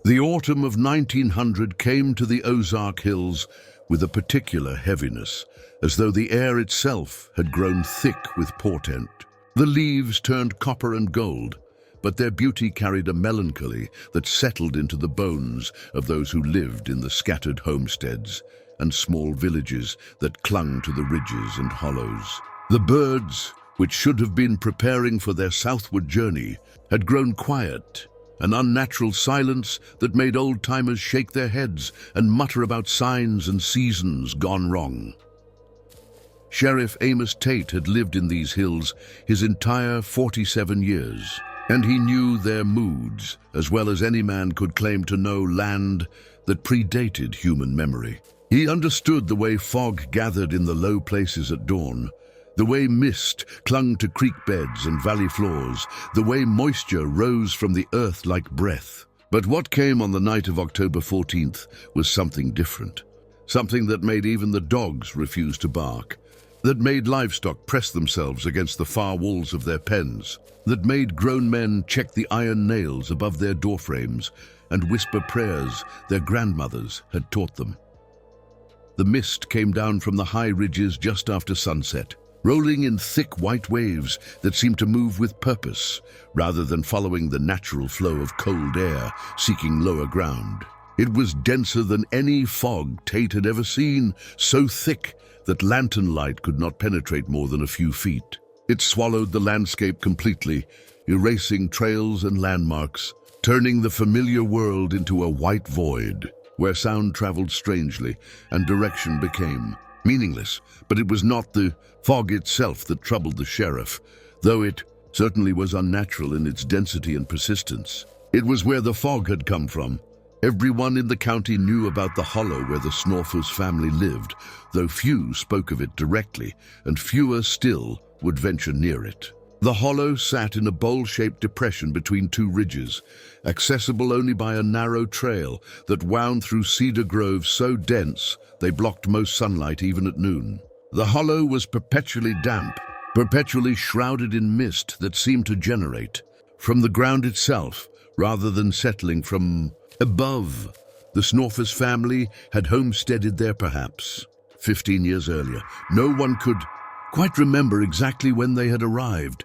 The autumn of 1900 came to the Ozark Hills with a particular heaviness, as though the air itself had grown thick with portent. The leaves turned copper and gold, but their beauty carried a melancholy that settled into the bones of those who lived in the scattered homesteads and small villages that clung to the ridges and hollows. The birds, which should have been preparing for their southward journey, had grown quiet, an unnatural silence that made old-timers shake their heads and mutter about signs and seasons gone wrong. Sheriff Amos Tate had lived in these hills his entire 47 years, and he knew their moods as well as any man could claim to know land that predated human memory. He understood the way fog gathered in the low places at dawn, the way mist clung to creek beds and valley floors, the way moisture rose from the earth like breath. But what came on the night of October 14th was something different, something that made even the dogs refuse to bark, that made livestock press themselves against the far walls of their pens, that made grown men check the iron nails above their doorframes and whisper prayers their grandmothers had taught them. The mist came down from the high ridges just after sunset, rolling in thick white waves that seemed to move with purpose, rather than following the natural flow of cold air seeking lower ground. It was denser than any fog Tate had ever seen, so thick that lantern light could not penetrate more than a few feet. It swallowed the landscape completely, erasing trails and landmarks, turning the familiar world into a white void, where sound traveled strangely and direction became meaningless. But it was not the fog itself that troubled the sheriff, though it certainly was unnatural in its density and persistence. It was where the fog had come from. Everyone in the county knew about the hollow where the Snawfus family lived, though few spoke of it directly, and fewer still would venture near it. The hollow sat in a bowl-shaped depression between two ridges, accessible only by a narrow trail that wound through cedar groves so dense they blocked most sunlight even at noon. The hollow was perpetually damp, perpetually shrouded in mist that seemed to generate from the ground itself rather than settling from above. The Snawfus family had homesteaded there perhaps 15 years earlier. No one could quite remember exactly when they had arrived,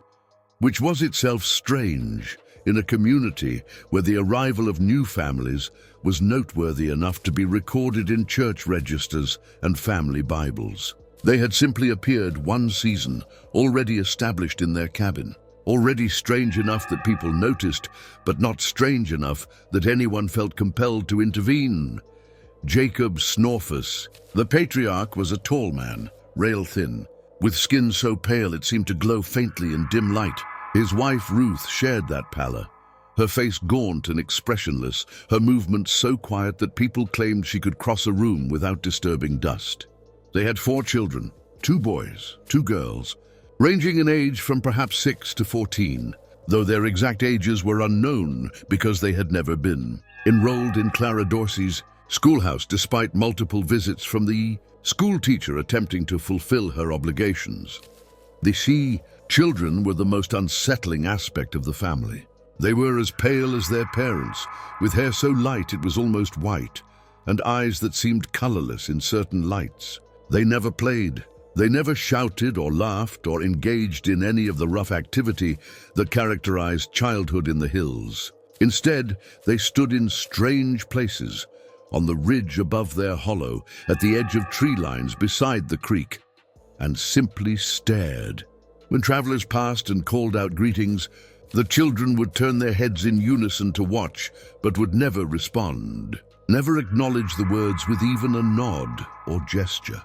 which was itself strange in a community where the arrival of new families was noteworthy enough to be recorded in church registers and family Bibles. They had simply appeared one season, already established in their cabin, already strange enough that people noticed, but not strange enough that anyone felt compelled to intervene. Jacob Snawfus, the patriarch, was a tall man, rail-thin, with skin so pale it seemed to glow faintly in dim light. His wife Ruth shared that pallor, her face gaunt and expressionless, her movements so quiet that people claimed she could cross a room without disturbing dust. They had 4 children, 2 boys, 2 girls, ranging in age from perhaps 6 to 14, though their exact ages were unknown because they had never been enrolled in Clara Dorsey's schoolhouse despite multiple visits from the school teacher attempting to fulfill her obligations. The children were the most unsettling aspect of the family. They were as pale as their parents, with hair so light it was almost white, and eyes that seemed colorless in certain lights. They never played. They never shouted or laughed or engaged in any of the rough activity that characterized childhood in the hills. Instead, they stood in strange places, on the ridge above their hollow, at the edge of tree lines beside the creek, and simply stared. When travelers passed and called out greetings, the children would turn their heads in unison to watch, but would never respond, never acknowledge the words with even a nod or gesture.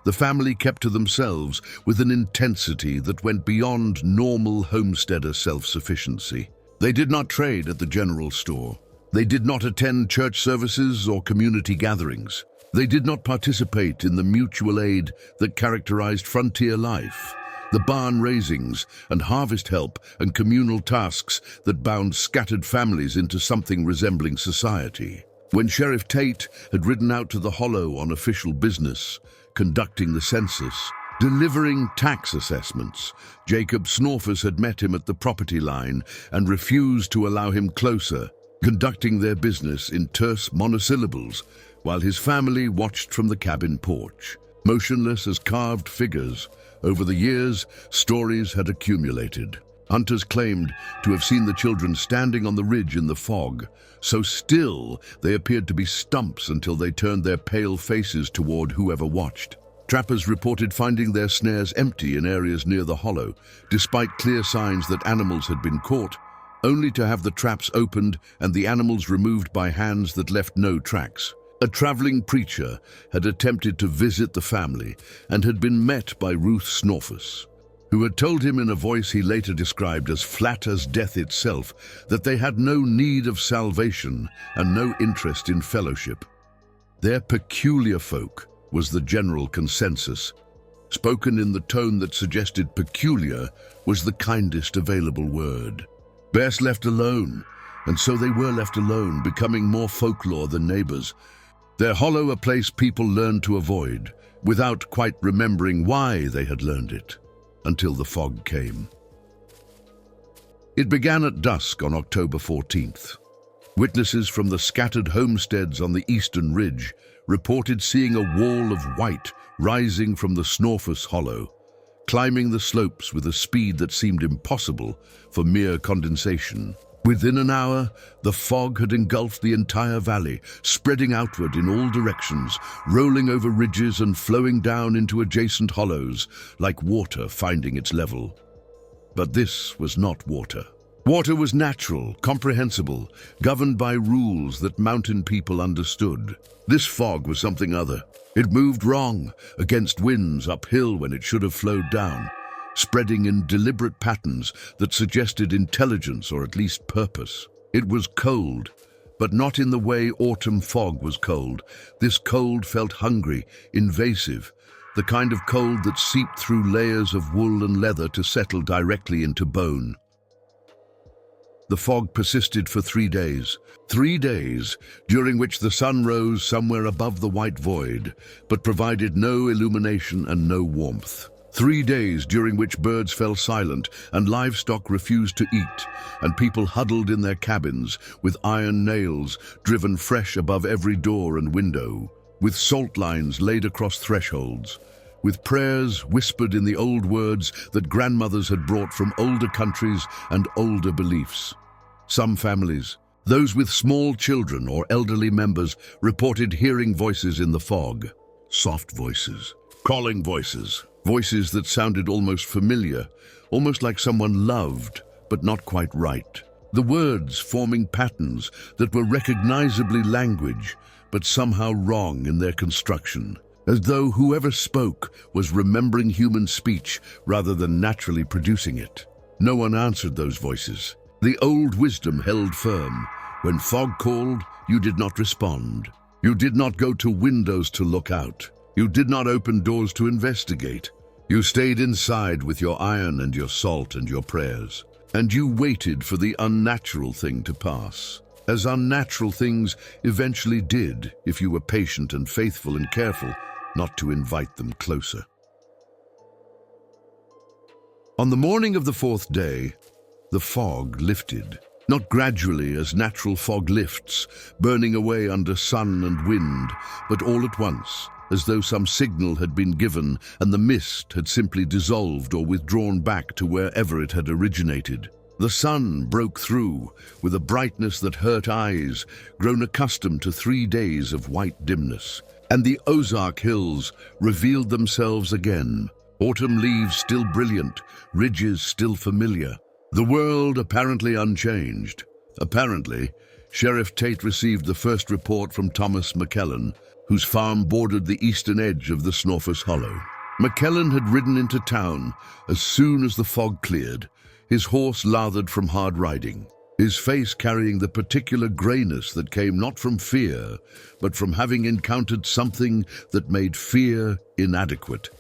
The family kept to themselves with an intensity that went beyond normal homesteader self-sufficiency. They did not trade at the general store. They did not attend church services or community gatherings. They did not participate in the mutual aid that characterized frontier life, the barn raisings and harvest help and communal tasks that bound scattered families into something resembling society. When Sheriff Tate had ridden out to the hollow on official business, conducting the census, delivering tax assessments, Jacob Snawfus had met him at the property line and refused to allow him closer. conducting their business in terse monosyllables, while his family watched from the cabin porch, motionless as carved figures. Over the years, stories had accumulated. Hunters claimed to have seen the children standing on the ridge in the fog, so still they appeared to be stumps until they turned their pale faces toward whoever watched. Trappers reported finding their snares empty in areas near the hollow, despite clear signs that animals had been caught, only to have the traps opened and the animals removed by hands that left no tracks. A traveling preacher had attempted to visit the family and had been met by Ruth Snawfus, who had told him in a voice he later described as flat as death itself that they had no need of salvation and no interest in fellowship. Their peculiar folk was the general consensus. Spoken in the tone that suggested peculiar was the kindest available word. Best left alone, and so they were left alone, becoming more folklore than neighbors. Their hollow a place people learned to avoid, without quite remembering why they had learned it, until the fog came. It began at dusk on October 14th. Witnesses from the scattered homesteads on the eastern ridge reported seeing a wall of white rising from the Snawfus hollow, climbing the slopes with a speed that seemed impossible for mere condensation. Within an hour, the fog had engulfed the entire valley, spreading outward in all directions, rolling over ridges and flowing down into adjacent hollows, like water finding its level. But this was not water. Water was natural, comprehensible, governed by rules that mountain people understood. This fog was something other. It moved wrong, against winds, uphill when it should have flowed down, spreading in deliberate patterns that suggested intelligence or at least purpose. It was cold, but not in the way autumn fog was cold. This cold felt hungry, invasive, the kind of cold that seeped through layers of wool and leather to settle directly into bone. The fog persisted for 3 days. 3 days during which the sun rose somewhere above the white void, but provided no illumination and no warmth. 3 days during which birds fell silent and livestock refused to eat, and people huddled in their cabins with iron nails driven fresh above every door and window, with salt lines laid across thresholds, with prayers whispered in the old words that grandmothers had brought from older countries and older beliefs. Some families, those with small children or elderly members, reported hearing voices in the fog. Soft voices, calling voices, voices that sounded almost familiar, almost like someone loved, but not quite right. The words forming patterns that were recognizably language, but somehow wrong in their construction, as though whoever spoke was remembering human speech rather than naturally producing it. No one answered those voices. The old wisdom held firm. When fog called, you did not respond. You did not go to windows to look out. You did not open doors to investigate. You stayed inside with your iron and your salt and your prayers. And you waited for the unnatural thing to pass, as unnatural things eventually did if you were patient and faithful and careful not to invite them closer. On the morning of the 4th day, the fog lifted, not gradually as natural fog lifts, burning away under sun and wind, but all at once, as though some signal had been given and the mist had simply dissolved or withdrawn back to wherever it had originated. The sun broke through with a brightness that hurt eyes, grown accustomed to 3 days of white dimness, and the Ozark hills revealed themselves again, autumn leaves still brilliant, ridges still familiar. The world apparently unchanged. Apparently, Sheriff Tate received the first report from Thomas McKellen, whose farm bordered the eastern edge of the Snawfus Hollow. McKellen had ridden into town as soon as the fog cleared, his horse lathered from hard riding, his face carrying the particular grayness that came not from fear, but from having encountered something that made fear inadequate.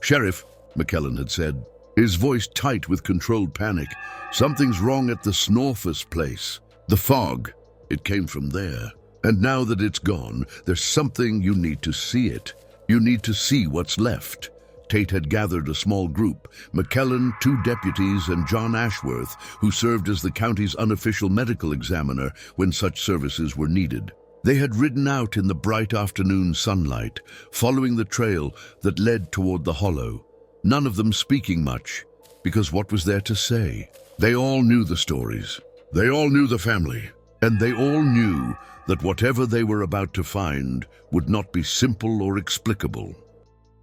"Sheriff," McKellen had said, his voice tight with controlled panic, "something's wrong at the Snawfus place. The fog, it came from there. And now that it's gone, there's something you need to see it. You need to see what's left. Tate had gathered a small group, McKellen, 2 deputies, and John Ashworth, who served as the county's unofficial medical examiner when such services were needed. They had ridden out in the bright afternoon sunlight, following the trail that led toward the hollow, none of them speaking much, because what was there to say? They all knew the stories. They all knew the family. And they all knew that whatever they were about to find would not be simple or explicable.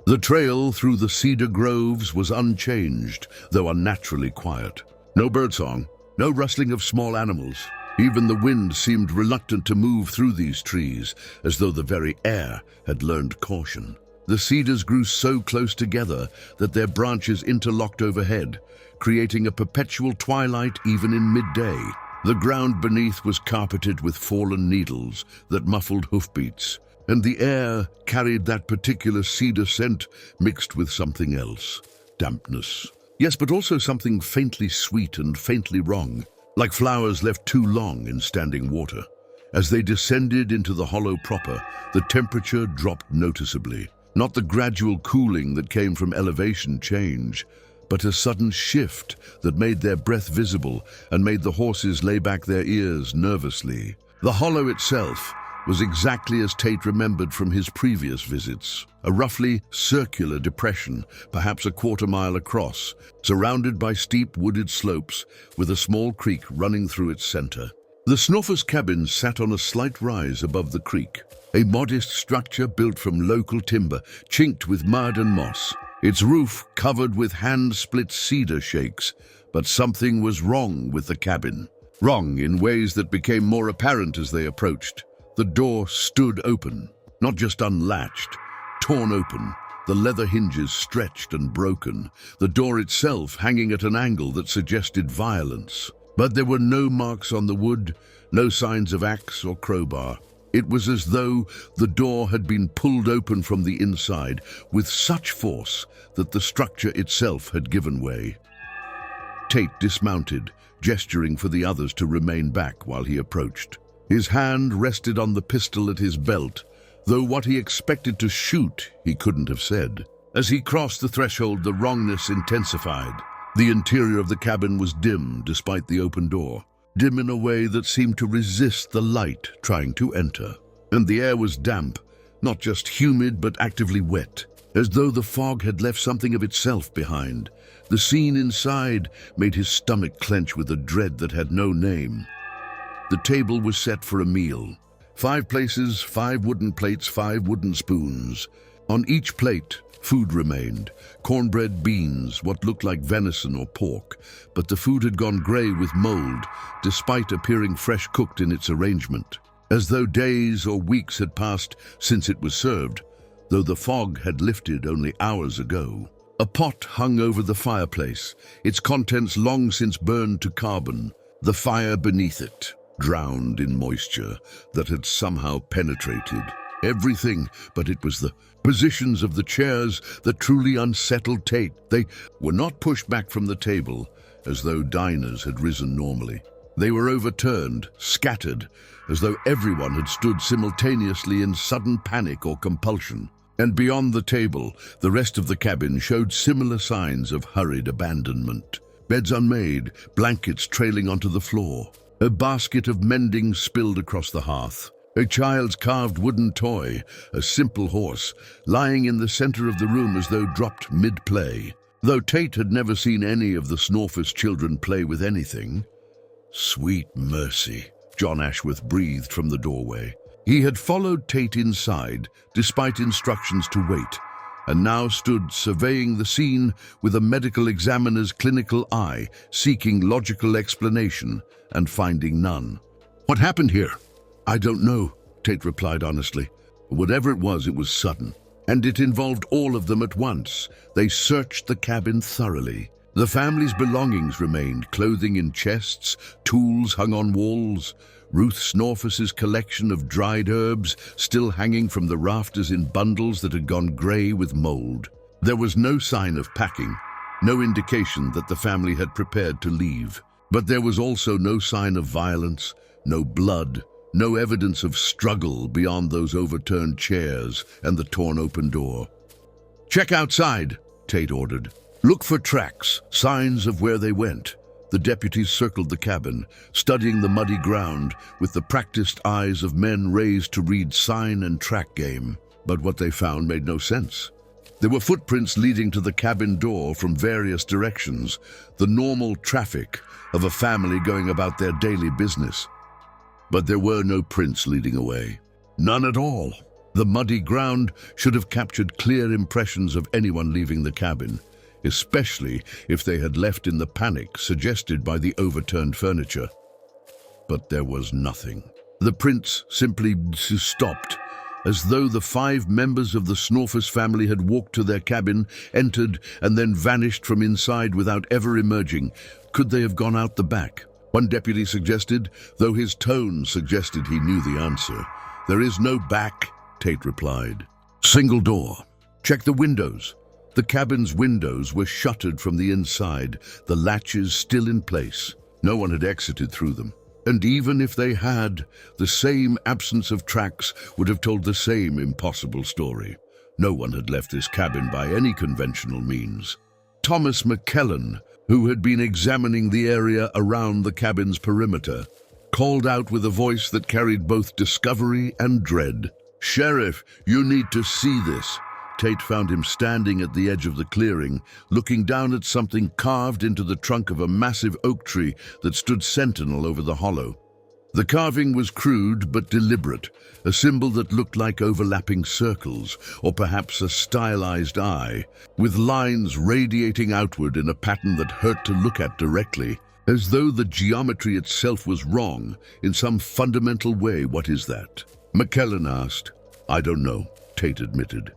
The trail through the cedar groves was unchanged, though unnaturally quiet. No birdsong, no rustling of small animals. Even the wind seemed reluctant to move through these trees, as though the very air had learned caution. The cedars grew so close together that their branches interlocked overhead, creating a perpetual twilight even in midday. The ground beneath was carpeted with fallen needles that muffled hoofbeats, and the air carried that particular cedar scent mixed with something else. Dampness. Yes, but also something faintly sweet and faintly wrong, like flowers left too long in standing water. As they descended into the hollow proper, the temperature dropped noticeably. Not the gradual cooling that came from elevation change, but a sudden shift that made their breath visible and made the horses lay back their ears nervously. The hollow itself was exactly as Tate remembered from his previous visits. A roughly circular depression, perhaps a quarter-mile across, surrounded by steep wooded slopes with a small creek running through its center. The Snawfus cabin sat on a slight rise above the creek, a modest structure built from local timber, chinked with mud and moss. Its roof covered with hand-split cedar shakes, but something was wrong with the cabin. Wrong in ways that became more apparent as they approached. The door stood open, not just unlatched, torn open, the leather hinges stretched and broken, the door itself hanging at an angle that suggested violence. But there were no marks on the wood, no signs of axe or crowbar. It was as though the door had been pulled open from the inside with such force that the structure itself had given way. Tate dismounted, gesturing for the others to remain back while he approached. His hand rested on the pistol at his belt, though what he expected to shoot he couldn't have said. As he crossed the threshold, the wrongness intensified. The interior of the cabin was dim despite the open door. Dim in a way that seemed to resist the light trying to enter. And the air was damp, not just humid but actively wet, as though the fog had left something of itself behind. The scene inside made his stomach clench with a dread that had no name. The table was set for a meal. 5 places, 5 wooden plates, 5 wooden spoons. On each plate, food remained. Cornbread, beans, what looked like venison or pork, but the food had gone gray with mold, despite appearing fresh cooked in its arrangement, as though days or weeks had passed since it was served, though the fog had lifted only hours ago. A pot hung over the fireplace, its contents long since burned to carbon, the fire beneath it, drowned in moisture that had somehow penetrated everything, but it was the positions of the chairs that truly unsettled Tate. They were not pushed back from the table, as though diners had risen normally. They were overturned, scattered, as though everyone had stood simultaneously in sudden panic or compulsion. And beyond the table, the rest of the cabin showed similar signs of hurried abandonment. Beds unmade, blankets trailing onto the floor, a basket of mending spilled across the hearth. A child's carved wooden toy, a simple horse, lying in the center of the room as though dropped mid-play. Though Tate had never seen any of the Snawfus children play with anything. Sweet mercy, John Ashworth breathed from the doorway. He had followed Tate inside, despite instructions to wait, and now stood surveying the scene with a medical examiner's clinical eye, seeking logical explanation and finding none. What happened here? I don't know, Tate replied honestly. Whatever it was sudden, and it involved all of them at once. They searched the cabin thoroughly. The family's belongings remained, clothing in chests, tools hung on walls, Ruth Snawfus's collection of dried herbs still hanging from the rafters in bundles that had gone gray with mold. There was no sign of packing, no indication that the family had prepared to leave. But there was also no sign of violence, no blood, no evidence of struggle beyond those overturned chairs and the torn open door. "Check outside," Tate ordered. "Look for tracks, signs of where they went." The deputies circled the cabin, studying the muddy ground with the practiced eyes of men raised to read sign and track game. But what they found made no sense. There were footprints leading to the cabin door from various directions, the normal traffic of a family going about their daily business. But there were no prints leading away. None at all. The muddy ground should have captured clear impressions of anyone leaving the cabin, especially if they had left in the panic suggested by the overturned furniture. But there was nothing. The prints simply stopped, as though the 5 members of the Snawfus family had walked to their cabin, entered, and then vanished from inside without ever emerging. Could they have gone out the back? One deputy suggested, though his tone suggested he knew the answer. "There is no back," Tate replied. "Single door. Check the windows." The cabin's windows were shuttered from the inside, the latches still in place. No one had exited through them. And even if they had, the same absence of tracks would have told the same impossible story. No one had left this cabin by any conventional means. Thomas McKellen, who had been examining the area around the cabin's perimeter, called out with a voice that carried both discovery and dread. "Sheriff, you need to see this." Tate found him standing at the edge of the clearing, looking down at something carved into the trunk of a massive oak tree that stood sentinel over the hollow. The carving was crude but deliberate, a symbol that looked like overlapping circles, or perhaps a stylized eye, with lines radiating outward in a pattern that hurt to look at directly, as though the geometry itself was wrong in some fundamental way. "What is that?" McKellen asked. "I don't know," Tate admitted.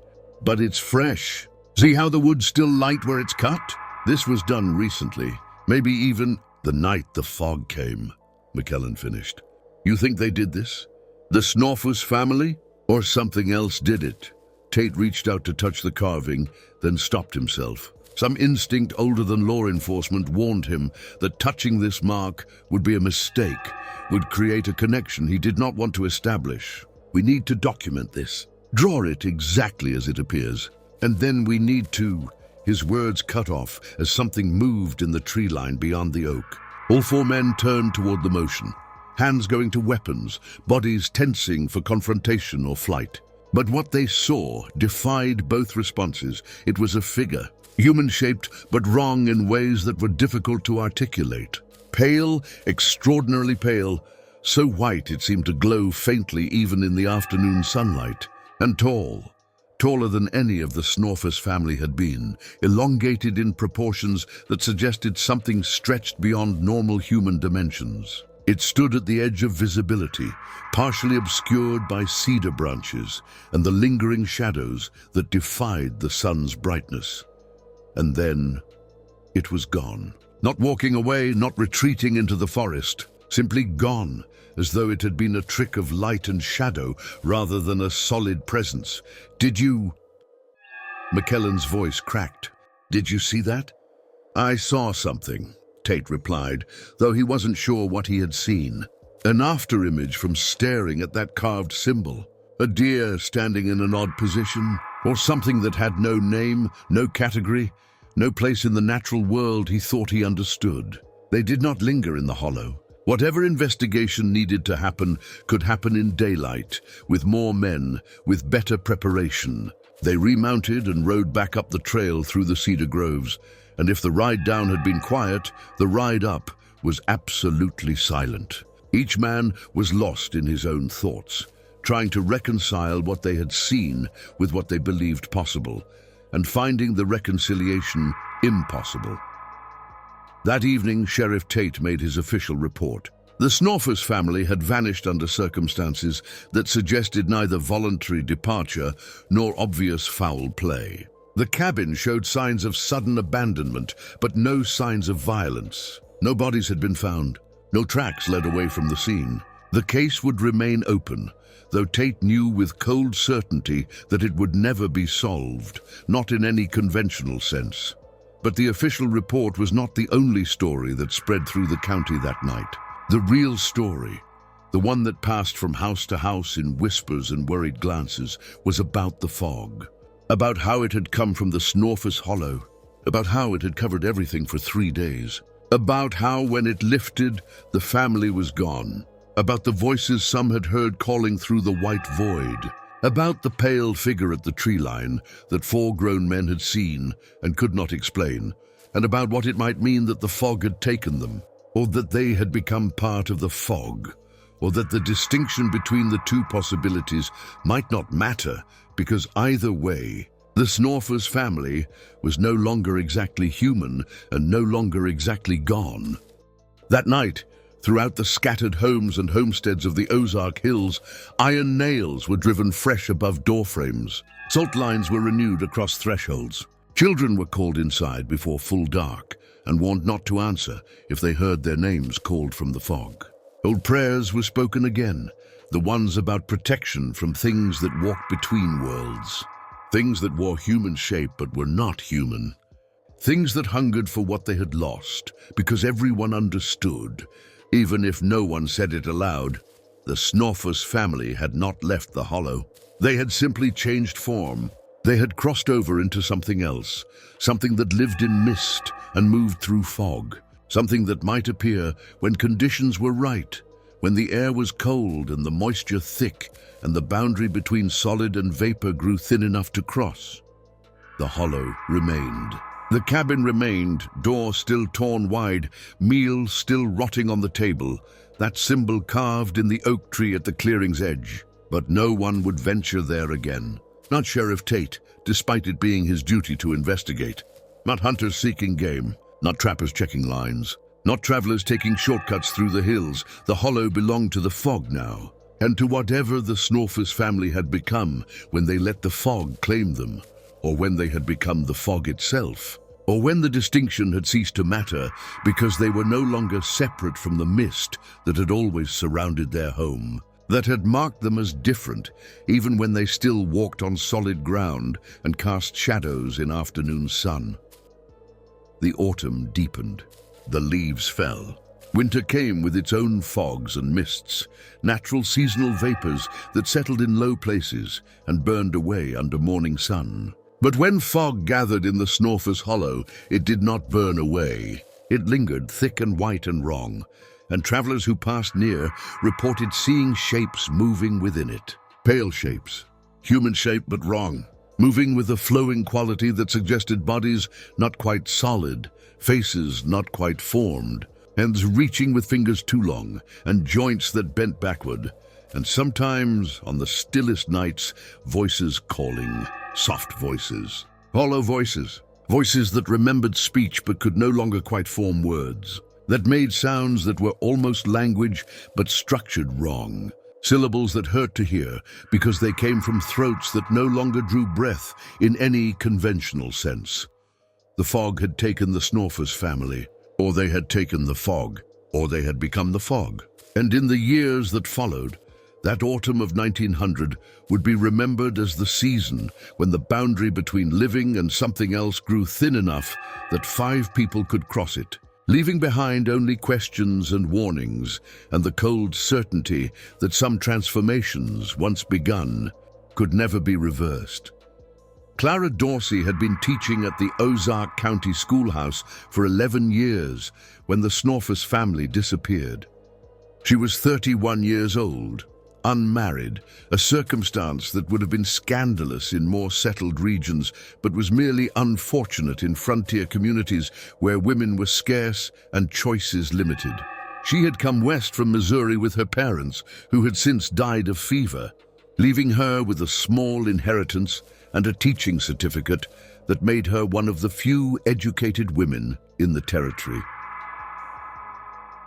"But it's fresh. See how the wood's still light where it's cut? This was done recently. Maybe even the night the fog came," McKellen finished. "You think they did this? The Snawfus family? Or something else did it?" Tate reached out to touch the carving, then stopped himself. Some instinct older than law enforcement warned him that touching this mark would be a mistake, would create a connection he did not want to establish. "We need to document this. Draw it exactly as it appears. And then we need to—" His words cut off as something moved in the tree line beyond the oak. All 4 men turned toward the motion, hands going to weapons, bodies tensing for confrontation or flight. But what they saw defied both responses. It was a figure, human-shaped but wrong in ways that were difficult to articulate. Pale, extraordinarily pale, so white it seemed to glow faintly even in the afternoon sunlight. And tall, taller than any of the Snawfus family had been, elongated in proportions that suggested something stretched beyond normal human dimensions. It stood at the edge of visibility, partially obscured by cedar branches and the lingering shadows that defied the sun's brightness. And then it was gone. Not walking away, not retreating into the forest, simply gone, as though it had been a trick of light and shadow rather than a solid presence. "Did you—" McKellen's voice cracked. "Did you see that?" "I saw something," Tate replied, though he wasn't sure what he had seen. An afterimage from staring at that carved symbol. A deer standing in an odd position, or something that had no name, no category, no place in the natural world he thought he understood. They did not linger in the hollow. Whatever investigation needed to happen could happen in daylight, with more men, with better preparation. They remounted and rode back up the trail through the cedar groves, and if the ride down had been quiet, the ride up was absolutely silent. Each man was lost in his own thoughts, trying to reconcile what they had seen with what they believed possible, and finding the reconciliation impossible. That evening, Sheriff Tate made his official report. The Snawfus family had vanished under circumstances that suggested neither voluntary departure nor obvious foul play. The cabin showed signs of sudden abandonment, but no signs of violence. No bodies had been found. No tracks led away from the scene. The case would remain open, though Tate knew with cold certainty that it would never be solved, not in any conventional sense. But the official report was not the only story that spread through the county that night. The real story, the one that passed from house to house in whispers and worried glances, was about the fog. about how it had come from the Snawfus hollow, about how it had covered everything for 3 days, about how when it lifted, the family was gone, about the voices some had heard calling through the white void, about the pale figure at the tree line that 4 grown men had seen and could not explain, and about what it might mean that the fog had taken them, or that they had become part of the fog, or that the distinction between the 2 possibilities might not matter, because either way, the Snawfus family was no longer exactly human and no longer exactly gone. That night, throughout the scattered homes and homesteads of the Ozark hills, iron nails were driven fresh above doorframes. Salt lines were renewed across thresholds. Children were called inside before full dark and warned not to answer if they heard their names called from the fog. Old prayers were spoken again, the ones about protection from things that walked between worlds. Things that wore human shape but were not human. Things that hungered for what they had lost, because everyone understood, even if no one said it aloud. The Snawfus family had not left the hollow. They had simply changed form. They had crossed over into something else, something that lived in mist and moved through fog, something that might appear when conditions were right, when the air was cold and the moisture thick and the boundary between solid and vapor grew thin enough to cross. The hollow remained. The cabin remained, door still torn wide, meal still rotting on the table, that symbol carved in the oak tree at the clearing's edge. But no one would venture there again. Not Sheriff Tate, despite it being his duty to investigate. Not hunters seeking game, not trappers checking lines, not travelers taking shortcuts through the hills. The hollow belonged to the fog now, and to whatever the Snawfus family had become when they let the fog claim them, or when they had become the fog itself, or when the distinction had ceased to matter because they were no longer separate from the mist that had always surrounded their home, that had marked them as different even when they still walked on solid ground and cast shadows in afternoon sun. The autumn deepened. The leaves fell. Winter came with its own fogs and mists, natural seasonal vapors that settled in low places and burned away under morning sun. But when fog gathered in the Snawfus hollow, it did not burn away. It lingered thick and white and wrong, and travelers who passed near reported seeing shapes moving within it. Pale shapes, human shape but wrong, moving with a flowing quality that suggested bodies not quite solid, faces not quite formed, hands reaching with fingers too long, and joints that bent backward, and sometimes, on the stillest nights, voices calling, soft voices, hollow voices, voices that remembered speech but could no longer quite form words, that made sounds that were almost language but structured wrong, syllables that hurt to hear because they came from throats that no longer drew breath in any conventional sense. The fog had taken the Snawfus family, or they had taken the fog, or they had become the fog. And in the years that followed, that autumn of 1900 would be remembered as the season when the boundary between living and something else grew thin enough that 5 people could cross it, leaving behind only questions and warnings and the cold certainty that some transformations, once begun, could never be reversed. Clara Dorsey had been teaching at the Ozark County Schoolhouse for 11 years when the Snawfus family disappeared. She was 31 years old, unmarried, a circumstance that would have been scandalous in more settled regions, but was merely unfortunate in frontier communities where women were scarce and choices limited. She had come west from Missouri with her parents, who had since died of fever, leaving her with a small inheritance and a teaching certificate that made her one of the few educated women in the territory.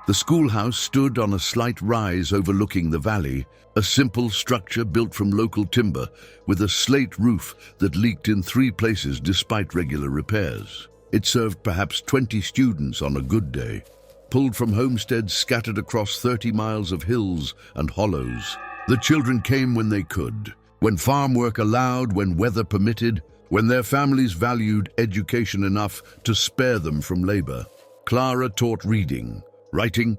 The schoolhouse stood on a slight rise overlooking the valley, a simple structure built from local timber with a slate roof that leaked in 3 places despite regular repairs. It served perhaps 20 students on a good day, pulled from homesteads scattered across 30 miles of hills and hollows. The children came when they could, when farm work allowed, when weather permitted, when their families valued education enough to spare them from labor. Clara taught reading, writing,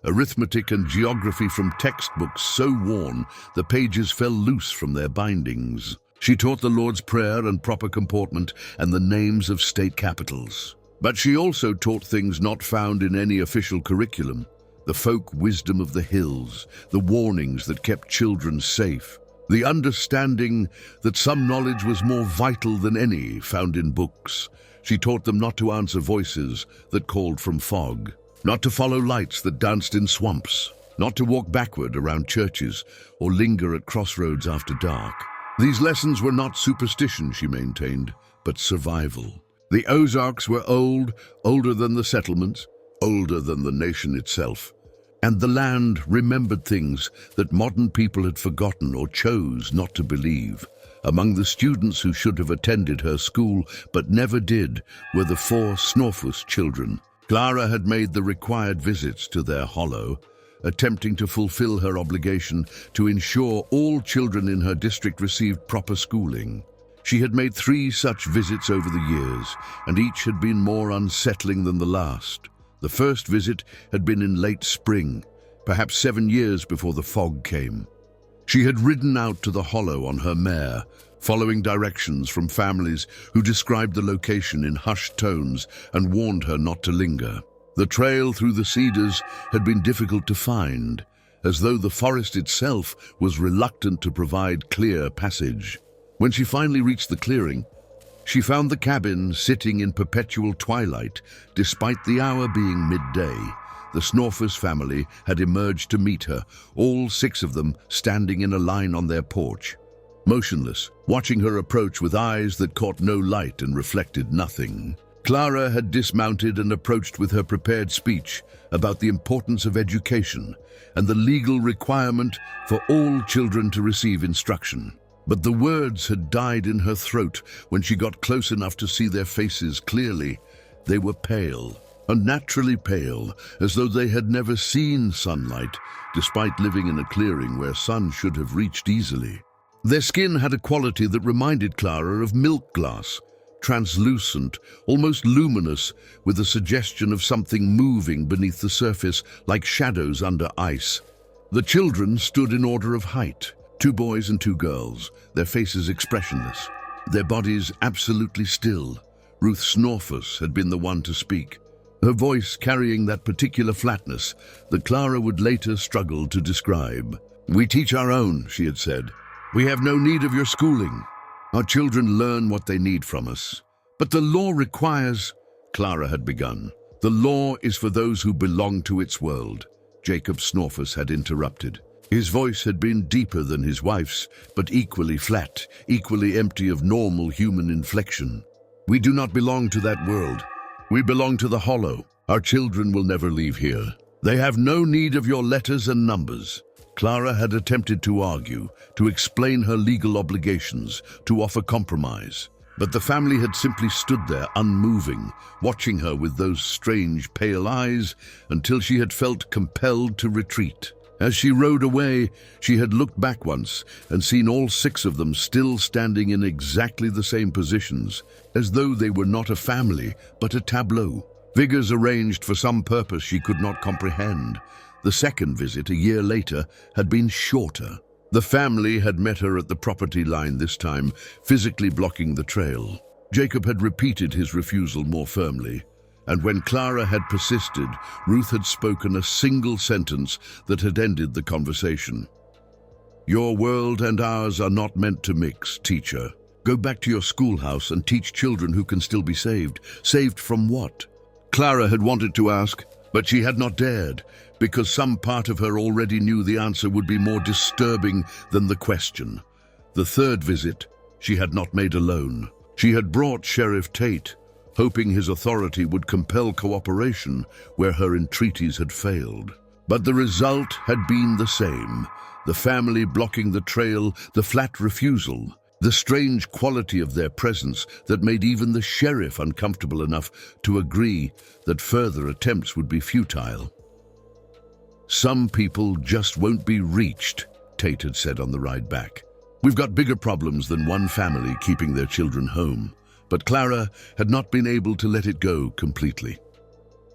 arithmetic and geography from textbooks so worn the pages fell loose from their bindings. She taught the Lord's Prayer and proper comportment and the names of state capitals. But she also taught things not found in any official curriculum: the folk wisdom of the hills, the warnings that kept children safe, the understanding that some knowledge was more vital than any found in books. She taught them not to answer voices that called from fog, not to follow lights that danced in swamps, not to walk backward around churches or linger at crossroads after dark. These lessons were not superstition, she maintained, but survival. The Ozarks were old, older than the settlements, older than the nation itself. And the land remembered things that modern people had forgotten or chose not to believe. Among the students who should have attended her school but never did were the 4 Snawfus children. Clara had made the required visits to their hollow, attempting to fulfill her obligation to ensure all children in her district received proper schooling. She had made 3 such visits over the years, and each had been more unsettling than the last. The first visit had been in late spring, perhaps 7 years before the fog came. She had ridden out to the hollow on her mare, following directions from families who described the location in hushed tones and warned her not to linger. The trail through the cedars had been difficult to find, as though the forest itself was reluctant to provide clear passage. When she finally reached the clearing, she found the cabin sitting in perpetual twilight, despite the hour being midday. The Snawfus family had emerged to meet her, all 6 of them standing in a line on their porch, motionless, watching her approach with eyes that caught no light and reflected nothing. Clara had dismounted and approached with her prepared speech about the importance of education and the legal requirement for all children to receive instruction. But the words had died in her throat when she got close enough to see their faces clearly. They were pale, unnaturally pale, as though they had never seen sunlight, despite living in a clearing where sun should have reached easily. Their skin had a quality that reminded Clara of milk glass, translucent, almost luminous, with a suggestion of something moving beneath the surface like shadows under ice. The children stood in order of height, 2 boys and 2 girls, their faces expressionless, their bodies absolutely still. Ruth Snawfus had been the one to speak, her voice carrying that particular flatness that Clara would later struggle to describe. "We teach our own," she had said. "We have no need of your schooling. Our children learn what they need from us. But the law requires—" Clara had begun. "The law is for those who belong to its world," Jacob Snawfus had interrupted. His voice had been deeper than his wife's, but equally flat, equally empty of normal human inflection. "We do not belong to that world. We belong to the hollow. Our children will never leave here. They have no need of your letters and numbers." Clara had attempted to argue, to explain her legal obligations, to offer compromise. But the family had simply stood there, unmoving, watching her with those strange, pale eyes, until she had felt compelled to retreat. As she rode away, she had looked back once and seen all 6 of them still standing in exactly the same positions, as though they were not a family, but a tableau. Figures arranged for some purpose she could not comprehend. The second visit, a year later, had been shorter. The family had met her at the property line this time, physically blocking the trail. Jacob had repeated his refusal more firmly, and when Clara had persisted, Ruth had spoken a single sentence that had ended the conversation. "Your world and ours are not meant to mix, teacher. Go back to your schoolhouse and teach children who can still be saved. Saved from what?" Clara had wanted to ask, but she had not dared, because some part of her already knew the answer would be more disturbing than the question. The third visit she had not made alone. She had brought Sheriff Tate, hoping his authority would compel cooperation where her entreaties had failed. But the result had been the same: the family blocking the trail, the flat refusal, the strange quality of their presence that made even the sheriff uncomfortable enough to agree that further attempts would be futile. "Some people just won't be reached," Tate had said on the ride back. "We've got bigger problems than one family keeping their children home." But Clara had not been able to let it go completely.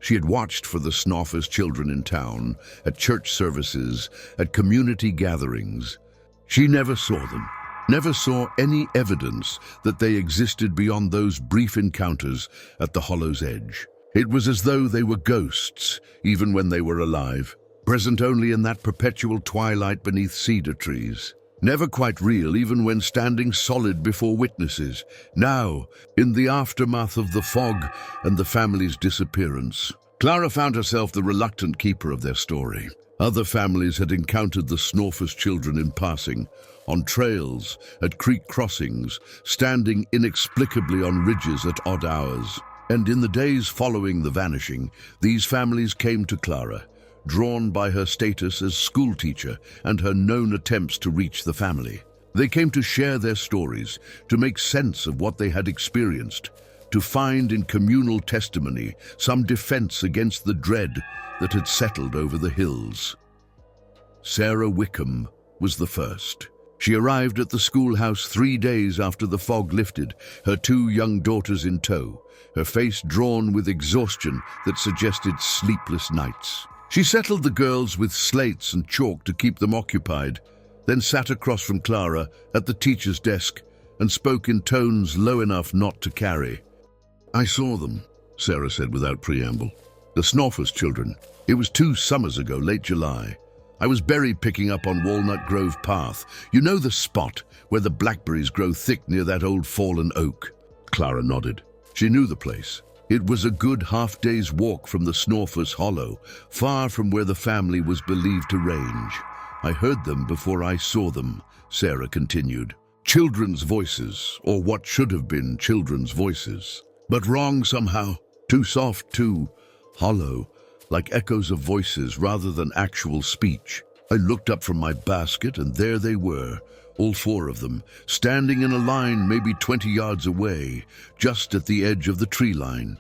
She had watched for the Snawfus children in town, at church services, at community gatherings. She never saw them, never saw any evidence that they existed beyond those brief encounters at the hollow's edge. It was as though they were ghosts, even when they were alive, present only in that perpetual twilight beneath cedar trees. Never quite real, even when standing solid before witnesses. Now, in the aftermath of the fog and the family's disappearance, Clara found herself the reluctant keeper of their story. Other families had encountered the Snawfus children in passing, on trails, at creek crossings, standing inexplicably on ridges at odd hours. And in the days following the vanishing, these families came to Clara, drawn by her status as schoolteacher and her known attempts to reach the family. They came to share their stories, to make sense of what they had experienced, to find in communal testimony some defense against the dread that had settled over the hills. Sarah Wickham was the first. She arrived at the schoolhouse 3 days after the fog lifted, her 2 young daughters in tow, her face drawn with exhaustion that suggested sleepless nights. She settled the girls with slates and chalk to keep them occupied, then sat across from Clara at the teacher's desk and spoke in tones low enough not to carry. "I saw them," Sarah said without preamble. "The Snawfus children. It was 2 summers ago, late July. I was berry picking up on Walnut Grove Path. You know the spot where the blackberries grow thick near that old fallen oak?" Clara nodded. She knew the place. It was a good half-day's walk from the Snawfus Hollow, far from where the family was believed to range. "I heard them before I saw them," Sarah continued. "Children's voices, or what should have been children's voices. But wrong somehow. Too soft, too hollow, like echoes of voices rather than actual speech. I looked up from my basket, and there they were, all 4 of them, standing in a line maybe 20 yards away, just at the edge of the tree line."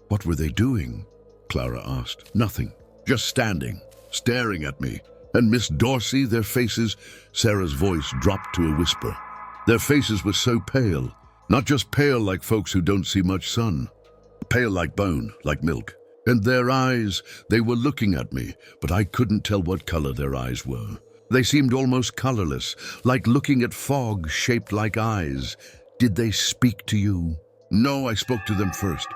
"What were they doing?" Clara asked. "Nothing. Just standing, staring at me. And Miss Dorsey, their faces—" Sarah's voice dropped to a whisper. "Their faces were so pale. Not just pale like folks who don't see much sun. Pale like bone, like milk. And their eyes, they were looking at me, but I couldn't tell what color their eyes were. They seemed almost colorless, like looking at fog shaped like eyes. Did they speak to you?" "No, I spoke to them first.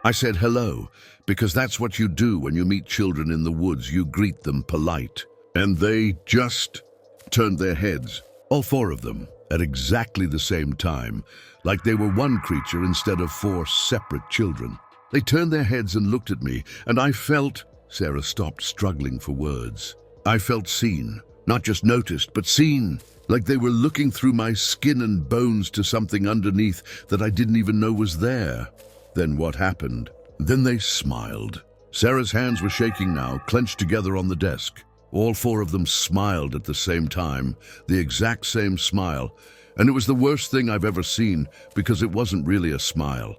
I said hello, because that's what you do when you meet children in the woods. You greet them polite. And they just turned their heads, all 4 of them, at exactly the same time, like they were one creature instead of 4 separate children. They turned their heads and looked at me, and I felt—" Sarah stopped, struggling for words. "I felt seen. Not just noticed, but seen, like they were looking through my skin and bones to something underneath that I didn't even know was there." "Then what happened?" "Then they smiled." Sarah's hands were shaking now, clenched together on the desk. All 4 of them smiled at the same time, the exact same smile, and it was the worst thing I've ever seen, because it wasn't really a smile.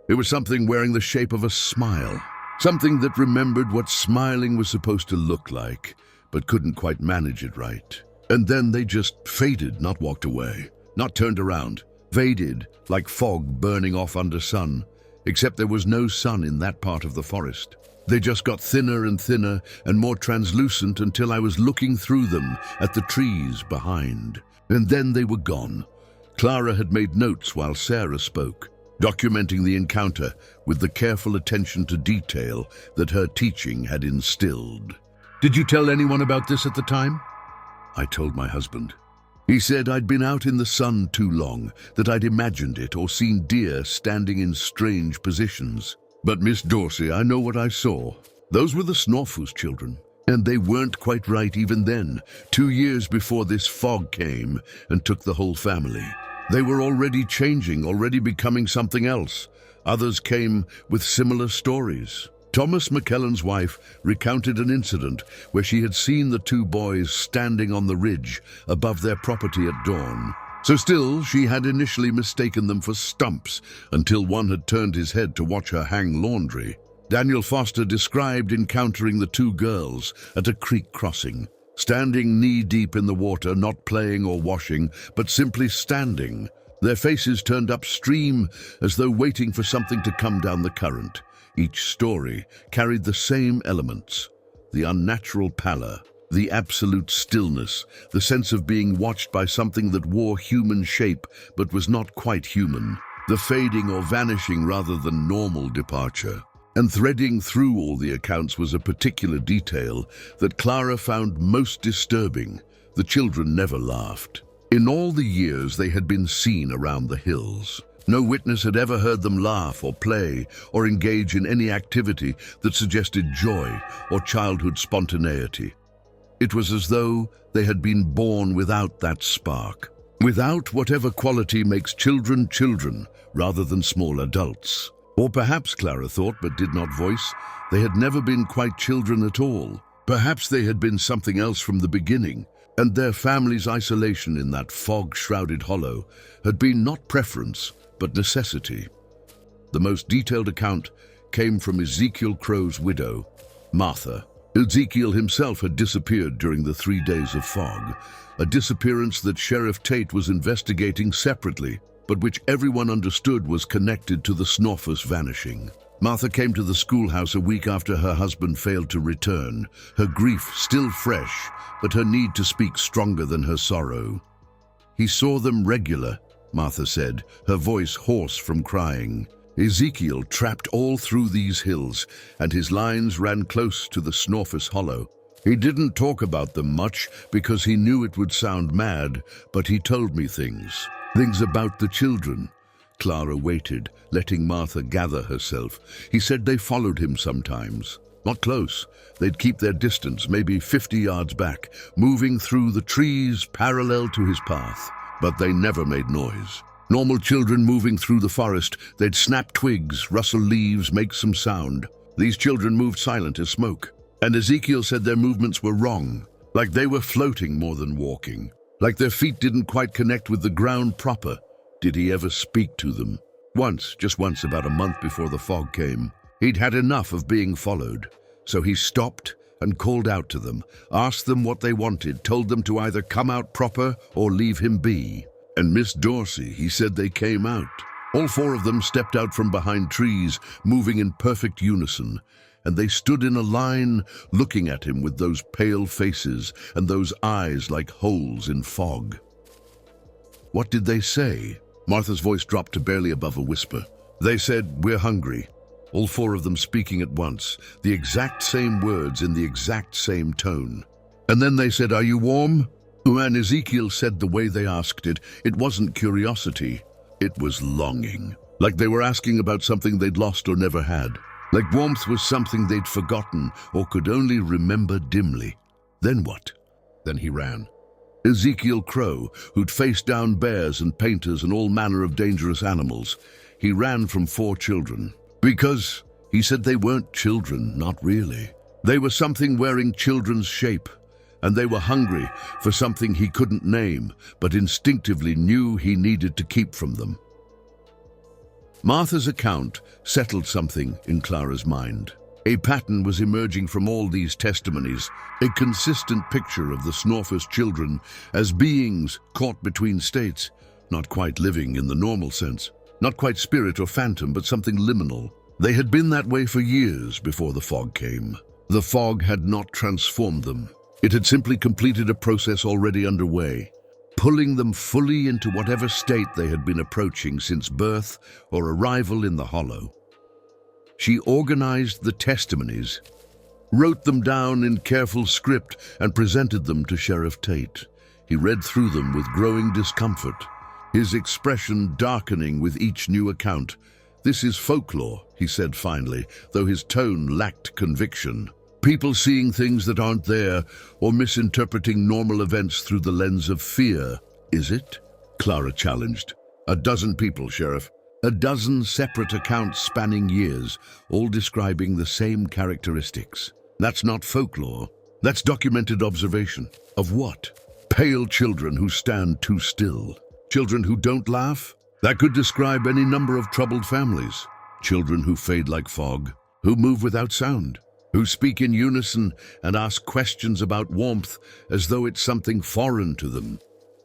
It was something wearing the shape of a smile, something that remembered what smiling was supposed to look like, but couldn't quite manage it right. And then they just faded, not walked away, not turned around, faded like fog burning off under sun, except there was no sun in that part of the forest. They just got thinner and thinner and more translucent until I was looking through them at the trees behind. And then they were gone. Clara had made notes while Sarah spoke, documenting the encounter with the careful attention to detail that her teaching had instilled. "Did you tell anyone about this at the time?" "I told my husband. He said I'd been out in the sun too long, that I'd imagined it or seen deer standing in strange positions. But Miss Dorsey, I know what I saw. Those were the Snawfus children, and they weren't quite right even then, 2 years before this fog came and took the whole family. They were already changing, already becoming something else. Others came with similar stories. Thomas McKellen's wife recounted an incident where she had seen the 2 boys standing on the ridge above their property at dawn. So still, she had initially mistaken them for stumps until one had turned his head to watch her hang laundry. Daniel Foster described encountering the 2 girls at a creek crossing, standing knee-deep in the water, not playing or washing, but simply standing, their faces turned upstream as though waiting for something to come down the current. Each story carried the same elements: the unnatural pallor, The absolute stillness, the sense of being watched by something that wore human shape but was not quite human. The fading or vanishing rather than normal departure. And threading through all the accounts was a particular detail that Clara found most disturbing. The children never laughed. In all the years they had been seen around the hills, no witness had ever heard them laugh or play or engage in any activity that suggested joy or childhood spontaneity. It was as though they had been born without that spark, without whatever quality makes children children rather than small adults. Or perhaps, Clara thought but did not voice, they had never been quite children at all. Perhaps they had been something else from the beginning, and their family's isolation in that fog-shrouded hollow had been not preference, but necessity. The most detailed account came from Ezekiel Crow's widow, Martha. Ezekiel himself had disappeared during the 3 days of fog, a disappearance that Sheriff Tate was investigating separately, but which everyone understood was connected to the Snawfus vanishing. Martha came to the schoolhouse a week after her husband failed to return, her grief still fresh, but her need to speak stronger than her sorrow. He saw them regular, Martha said, her voice hoarse from crying. Ezekiel trapped all through these hills, and his lines ran close to the Snawfus hollow. He didn't talk about them much because he knew it would sound mad, but he told me things about the children. Clara waited, letting Martha gather herself. He said they followed him sometimes. Not close. They'd keep their distance, maybe 50 yards back, moving through the trees parallel to his path. But they never made noise. Normal children moving through the forest, they'd snap twigs, rustle leaves, make some sound. These children moved silent as smoke. And Ezekiel said their movements were wrong, like they were floating more than walking, like their feet didn't quite connect with the ground proper. Did he ever speak to them? Once, just once, about a month before the fog came. He'd had enough of being followed, so he stopped and called out to them, asked them what they wanted, told them to either come out proper or leave him be. And Miss Dorsey, he said they came out. All 4 of them stepped out from behind trees, moving in perfect unison, and they stood in a line, looking at him with those pale faces and those eyes like holes in fog. What did they say? Martha's voice dropped to barely above a whisper. They said, "We're hungry." All 4 of them speaking at once, the exact same words in the exact same tone. And then they said, "Are you warm?" And Ezekiel said the way they asked it, it wasn't curiosity, it was longing. Like they were asking about something they'd lost or never had. Like warmth was something they'd forgotten or could only remember dimly. Then what? Then he ran. Ezekiel Crow, who'd faced down bears and painters and all manner of dangerous animals, he ran from 4 children. Because, he said, they weren't children, not really. They were something wearing children's shape, and they were hungry for something he couldn't name, but instinctively knew he needed to keep from them. Martha's account settled something in Clara's mind. A pattern was emerging from all these testimonies, a consistent picture of the Snawfus children as beings caught between states, not quite living in the normal sense, not quite spirit or phantom, but something liminal. They had been that way for years before the fog came. The fog had not transformed them. It had simply completed a process already underway, pulling them fully into whatever state they had been approaching since birth or arrival in the hollow. She organized the testimonies, wrote them down in careful script, and presented them to Sheriff Tate. He read through them with growing discomfort, his expression darkening with each new account. "This is folklore," he said finally, though his tone lacked conviction. "People seeing things that aren't there, or misinterpreting normal events through the lens of fear." "Is it?" Clara challenged. "A dozen people, Sheriff. A dozen separate accounts spanning years, all describing the same characteristics. That's not folklore. That's documented observation." "Of what?" "Pale children who stand too still. Children who don't laugh? That could describe any number of troubled families. Children who fade like fog, who move without sound, who speak in unison and ask questions about warmth as though it's something foreign to them."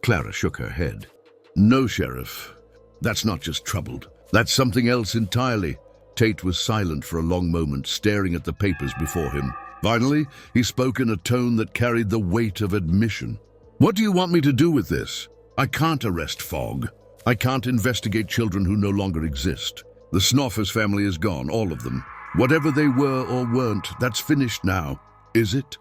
Clara shook her head. "No, Sheriff. That's not just troubled. That's something else entirely." Tate was silent for a long moment, staring at the papers before him. Finally, he spoke in a tone that carried the weight of admission. "What do you want me to do with this? I can't arrest Fogg. I can't investigate children who no longer exist. The Snawfus family is gone, all of them. Whatever they were or weren't, that's finished now." "Is it?"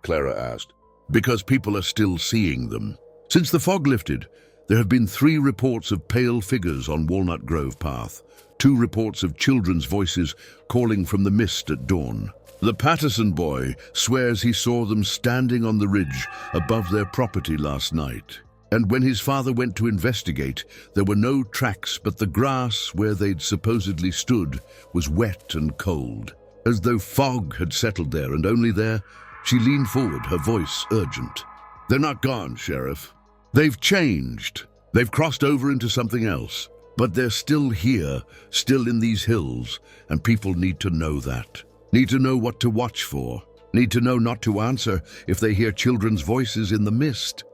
Clara asked. "Because people are still seeing them. Since the fog lifted, there have been 3 reports of pale figures on Walnut Grove Path, 2 reports of children's voices calling from the mist at dawn. The Patterson boy swears he saw them standing on the ridge above their property last night. And when his father went to investigate, there were no tracks, but the grass where they'd supposedly stood was wet and cold, as though fog had settled there, and only there." She leaned forward, her voice urgent. "They're not gone, Sheriff. They've changed. They've crossed over into something else. But they're still here, still in these hills, and people need to know that. Need to know what to watch for. Need to know not to answer if they hear children's voices in the mist."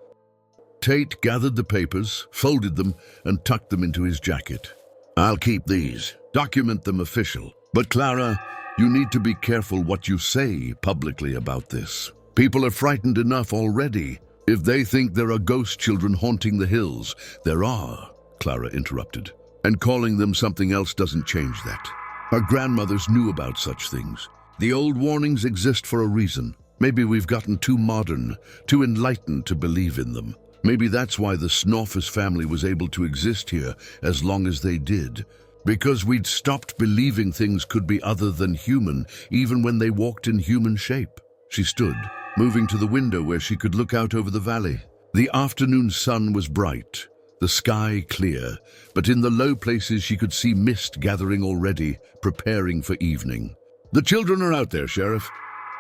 Tate gathered the papers, folded them, and tucked them into his jacket. "I'll keep these. Document them official. But Clara, you need to be careful what you say publicly about this. People are frightened enough already. If they think there are ghost children haunting the hills, there are," Clara interrupted. "And calling them something else doesn't change that. Our grandmothers knew about such things. The old warnings exist for a reason. Maybe we've gotten too modern, too enlightened to believe in them. Maybe that's why the Snawfus family was able to exist here as long as they did. Because we'd stopped believing things could be other than human, even when they walked in human shape." She stood, moving to the window where she could look out over the valley. The afternoon sun was bright, the sky clear, but in the low places she could see mist gathering already, preparing for evening. "The children are out there, Sheriff.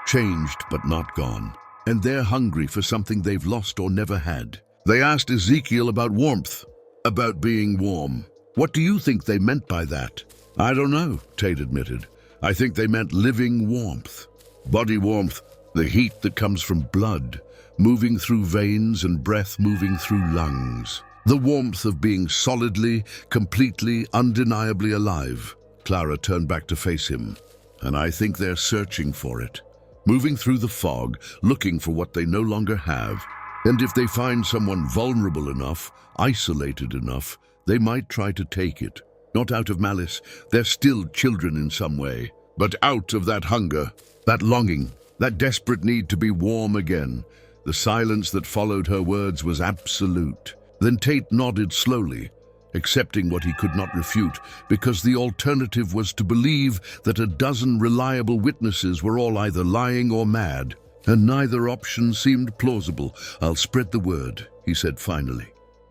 Changed but not gone. And they're hungry for something they've lost or never had. They asked Ezekiel about warmth, about being warm. What do you think they meant by that?" "I don't know," Tate admitted. "I think they meant living warmth. Body warmth, the heat that comes from blood, moving through veins and breath moving through lungs. The warmth of being solidly, completely, undeniably alive." Clara turned back to face him. "And I think they're searching for it. Moving through the fog, looking for what they no longer have. And if they find someone vulnerable enough, isolated enough, they might try to take it. Not out of malice, they're still children in some way, but out of that hunger, that longing, that desperate need to be warm again." The silence that followed her words was absolute. Then Tate nodded slowly, accepting what he could not refute, because the alternative was to believe that a dozen reliable witnesses were all either lying or mad, and neither option seemed plausible. "I'll spread the word," he said finally.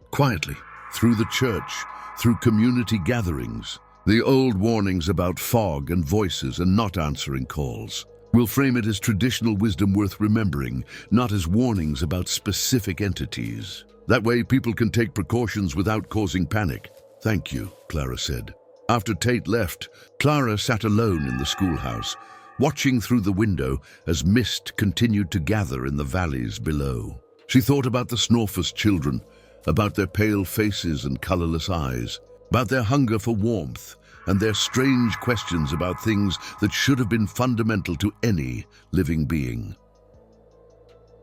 Quietly, through the church, through community gatherings, the old warnings about fog and voices and not answering calls. We'll frame it as traditional wisdom worth remembering, not as warnings about specific entities. That way people can take precautions without causing panic." "Thank you," Clara said. After Tate left, Clara sat alone in the schoolhouse, watching through the window as mist continued to gather in the valleys below. She thought about the Snawfus children, about their pale faces and colorless eyes, about their hunger for warmth, and their strange questions about things that should have been fundamental to any living being.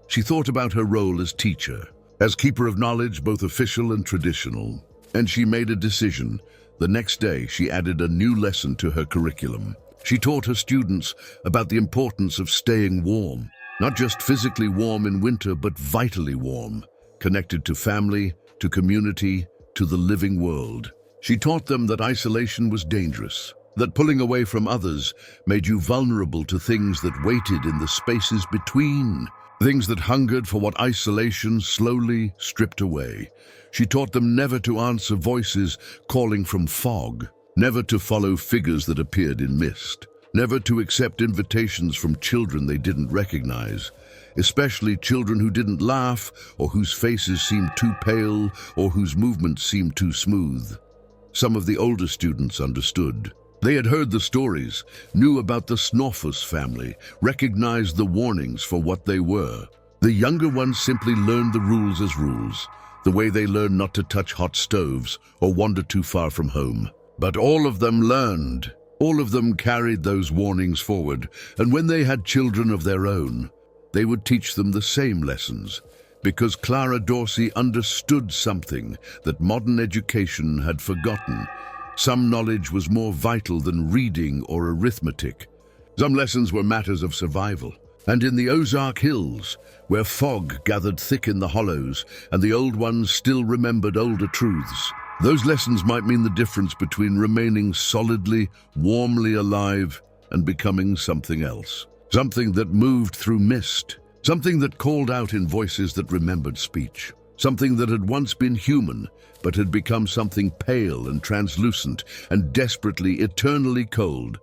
She thought about her role as teacher, as keeper of knowledge, both official and traditional, and she made a decision. The next day, she added a new lesson to her curriculum. She taught her students about the importance of staying warm, not just physically warm in winter, but vitally warm, connected to family, to community, to the living world. She taught them that isolation was dangerous, that pulling away from others made you vulnerable to things that waited in the spaces between, things that hungered for what isolation slowly stripped away. She taught them never to answer voices calling from fog, never to follow figures that appeared in mist, never to accept invitations from children they didn't recognize, especially children who didn't laugh or whose faces seemed too pale or whose movements seemed too smooth. Some of the older students understood. They had heard the stories, knew about the Snawfus family, recognized the warnings for what they were. The younger ones simply learned the rules as rules, the way they learned not to touch hot stoves or wander too far from home. But all of them learned, All of them carried those warnings forward, and when they had children of their own, they would teach them the same lessons, because Clara Dorsey understood something that modern education had forgotten. Some knowledge was more vital than reading or arithmetic. Some lessons were matters of survival. And in the Ozark Hills, where fog gathered thick in the hollows and the old ones still remembered older truths, those lessons might mean the difference between remaining solidly, warmly alive and becoming something else. Something that moved through mist. Something that called out in voices that remembered speech. Something that had once been human, but had become something pale and translucent and desperately, eternally cold.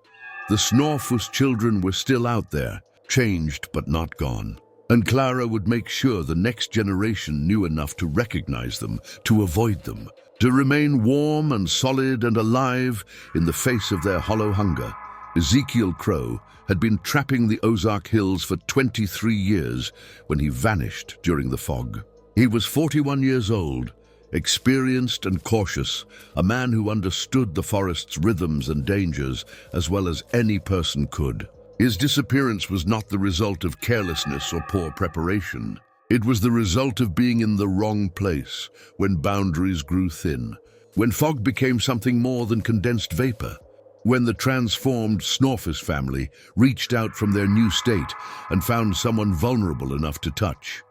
The Snawfus children were still out there, changed but not gone. And Clara would make sure the next generation knew enough to recognize them, to avoid them, to remain warm and solid and alive in the face of their hollow hunger. Ezekiel Crow had been trapping the Ozark Hills for 23 years when he vanished during the fog. He was 41 years old, experienced and cautious, a man who understood the forest's rhythms and dangers as well as any person could. His disappearance was not the result of carelessness or poor preparation. It was the result of being in the wrong place when boundaries grew thin, when fog became something more than condensed vapor, when the transformed Snawfus family reached out from their new state and found someone vulnerable enough to touch.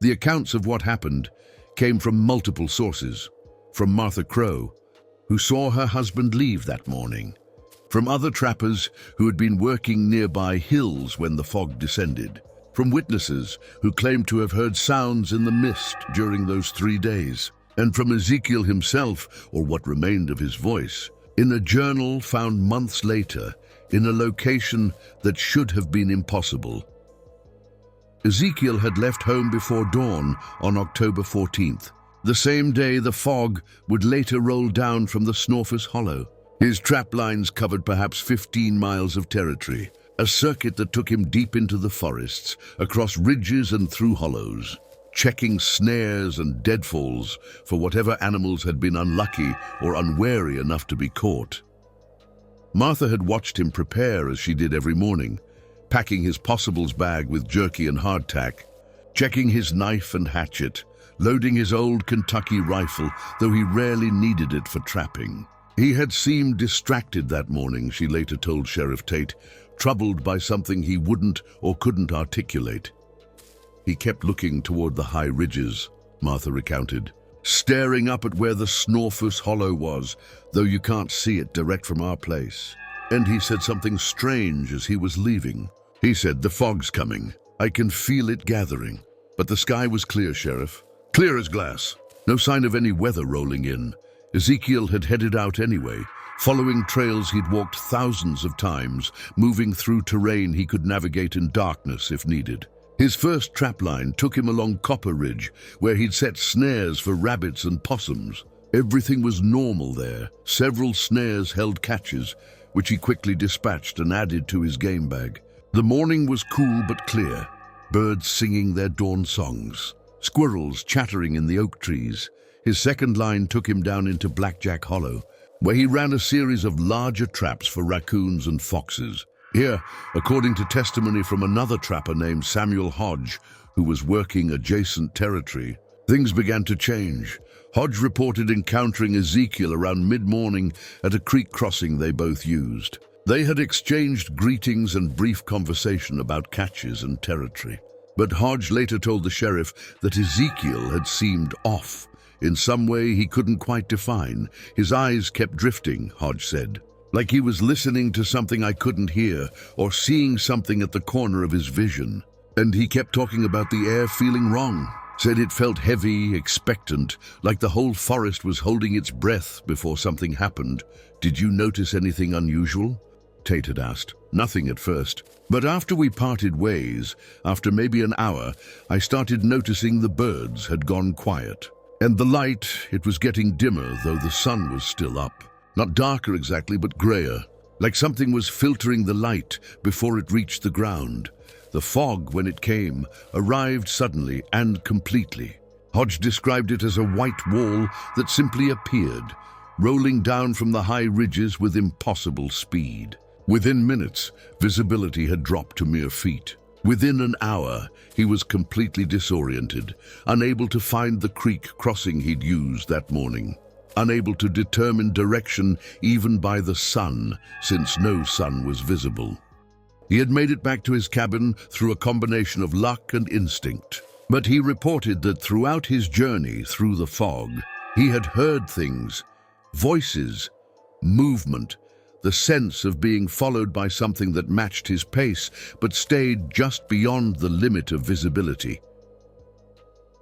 The accounts of what happened came from multiple sources, from Martha Crow, who saw her husband leave that morning, from other trappers who had been working nearby hills when the fog descended, from witnesses who claimed to have heard sounds in the mist during those 3 days, and from Ezekiel himself, or what remained of his voice, in a journal found months later in a location that should have been impossible. Ezekiel had left home before dawn on October 14th, the same day the fog would later roll down from the Snawfus Hollow. His trap lines covered perhaps 15 miles of territory, a circuit that took him deep into the forests, across ridges and through hollows, checking snares and deadfalls for whatever animals had been unlucky or unwary enough to be caught. Martha had watched him prepare as she did every morning, packing his possibles bag with jerky and hardtack, checking his knife and hatchet, loading his old Kentucky rifle, though he rarely needed it for trapping. He had seemed distracted that morning, she later told Sheriff Tate, troubled by something he wouldn't or couldn't articulate. He kept looking toward the high ridges, Martha recounted, staring up at where the Snawfus Hollow was, though you can't see it direct from our place. And he said something strange as he was leaving. He said, "The fog's coming. I can feel it gathering." But the sky was clear, Sheriff. Clear as glass. No sign of any weather rolling in. Ezekiel had headed out anyway, following trails he'd walked thousands of times, moving through terrain he could navigate in darkness if needed. His first trapline took him along Copper Ridge, where he'd set snares for rabbits and possums. Everything was normal there. Several snares held catches, which he quickly dispatched and added to his game bag. The morning was cool but clear, birds singing their dawn songs, squirrels chattering in the oak trees. His second line took him down into Blackjack Hollow, where he ran a series of larger traps for raccoons and foxes. Here, according to testimony from another trapper named Samuel Hodge, who was working adjacent territory, things began to change. Hodge reported encountering Ezekiel around mid-morning at a creek crossing they both used. They had exchanged greetings and brief conversation about catches and territory. But Hodge later told the sheriff that Ezekiel had seemed off. In some way he couldn't quite define. His eyes kept drifting, Hodge said, like he was listening to something I couldn't hear or seeing something at the corner of his vision. And he kept talking about the air feeling wrong. Said it felt heavy, expectant, like the whole forest was holding its breath before something happened. Did you notice anything unusual? Tate had asked. Nothing at first. But after we parted ways, after maybe an hour, I started noticing the birds had gone quiet. And the light, it was getting dimmer, though the sun was still up. Not darker exactly, but grayer, like something was filtering the light before it reached the ground. The fog, when it came, arrived suddenly and completely. Hodge described it as a white wall that simply appeared, rolling down from the high ridges with impossible speed. Within minutes, visibility had dropped to mere feet. Within an hour, he was completely disoriented, unable to find the creek crossing he'd used that morning, unable to determine direction even by the sun, since no sun was visible. He had made it back to his cabin through a combination of luck and instinct, but he reported that throughout his journey through the fog, he had heard things, voices, movement, the sense of being followed by something that matched his pace but stayed just beyond the limit of visibility.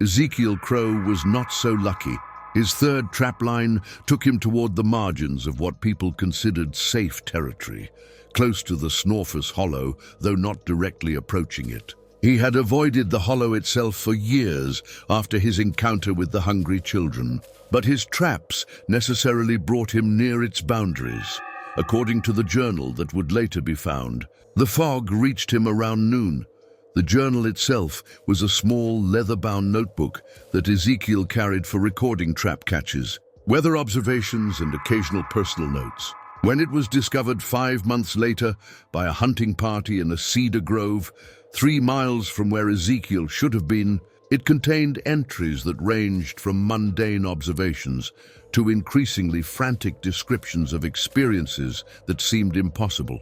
Ezekiel Crow was not so lucky. His third trapline took him toward the margins of what people considered safe territory, close to the Snawfus hollow, though not directly approaching it. He had avoided the hollow itself for years after his encounter with the hungry children, but his traps necessarily brought him near its boundaries. According to the journal that would later be found, the fog reached him around noon. The journal itself was a small leather-bound notebook that Ezekiel carried for recording trap catches, weather observations, and occasional personal notes. When it was discovered 5 months later by a hunting party in a cedar grove 3 miles from where Ezekiel should have been, it contained entries that ranged from mundane observations to increasingly frantic descriptions of experiences that seemed impossible.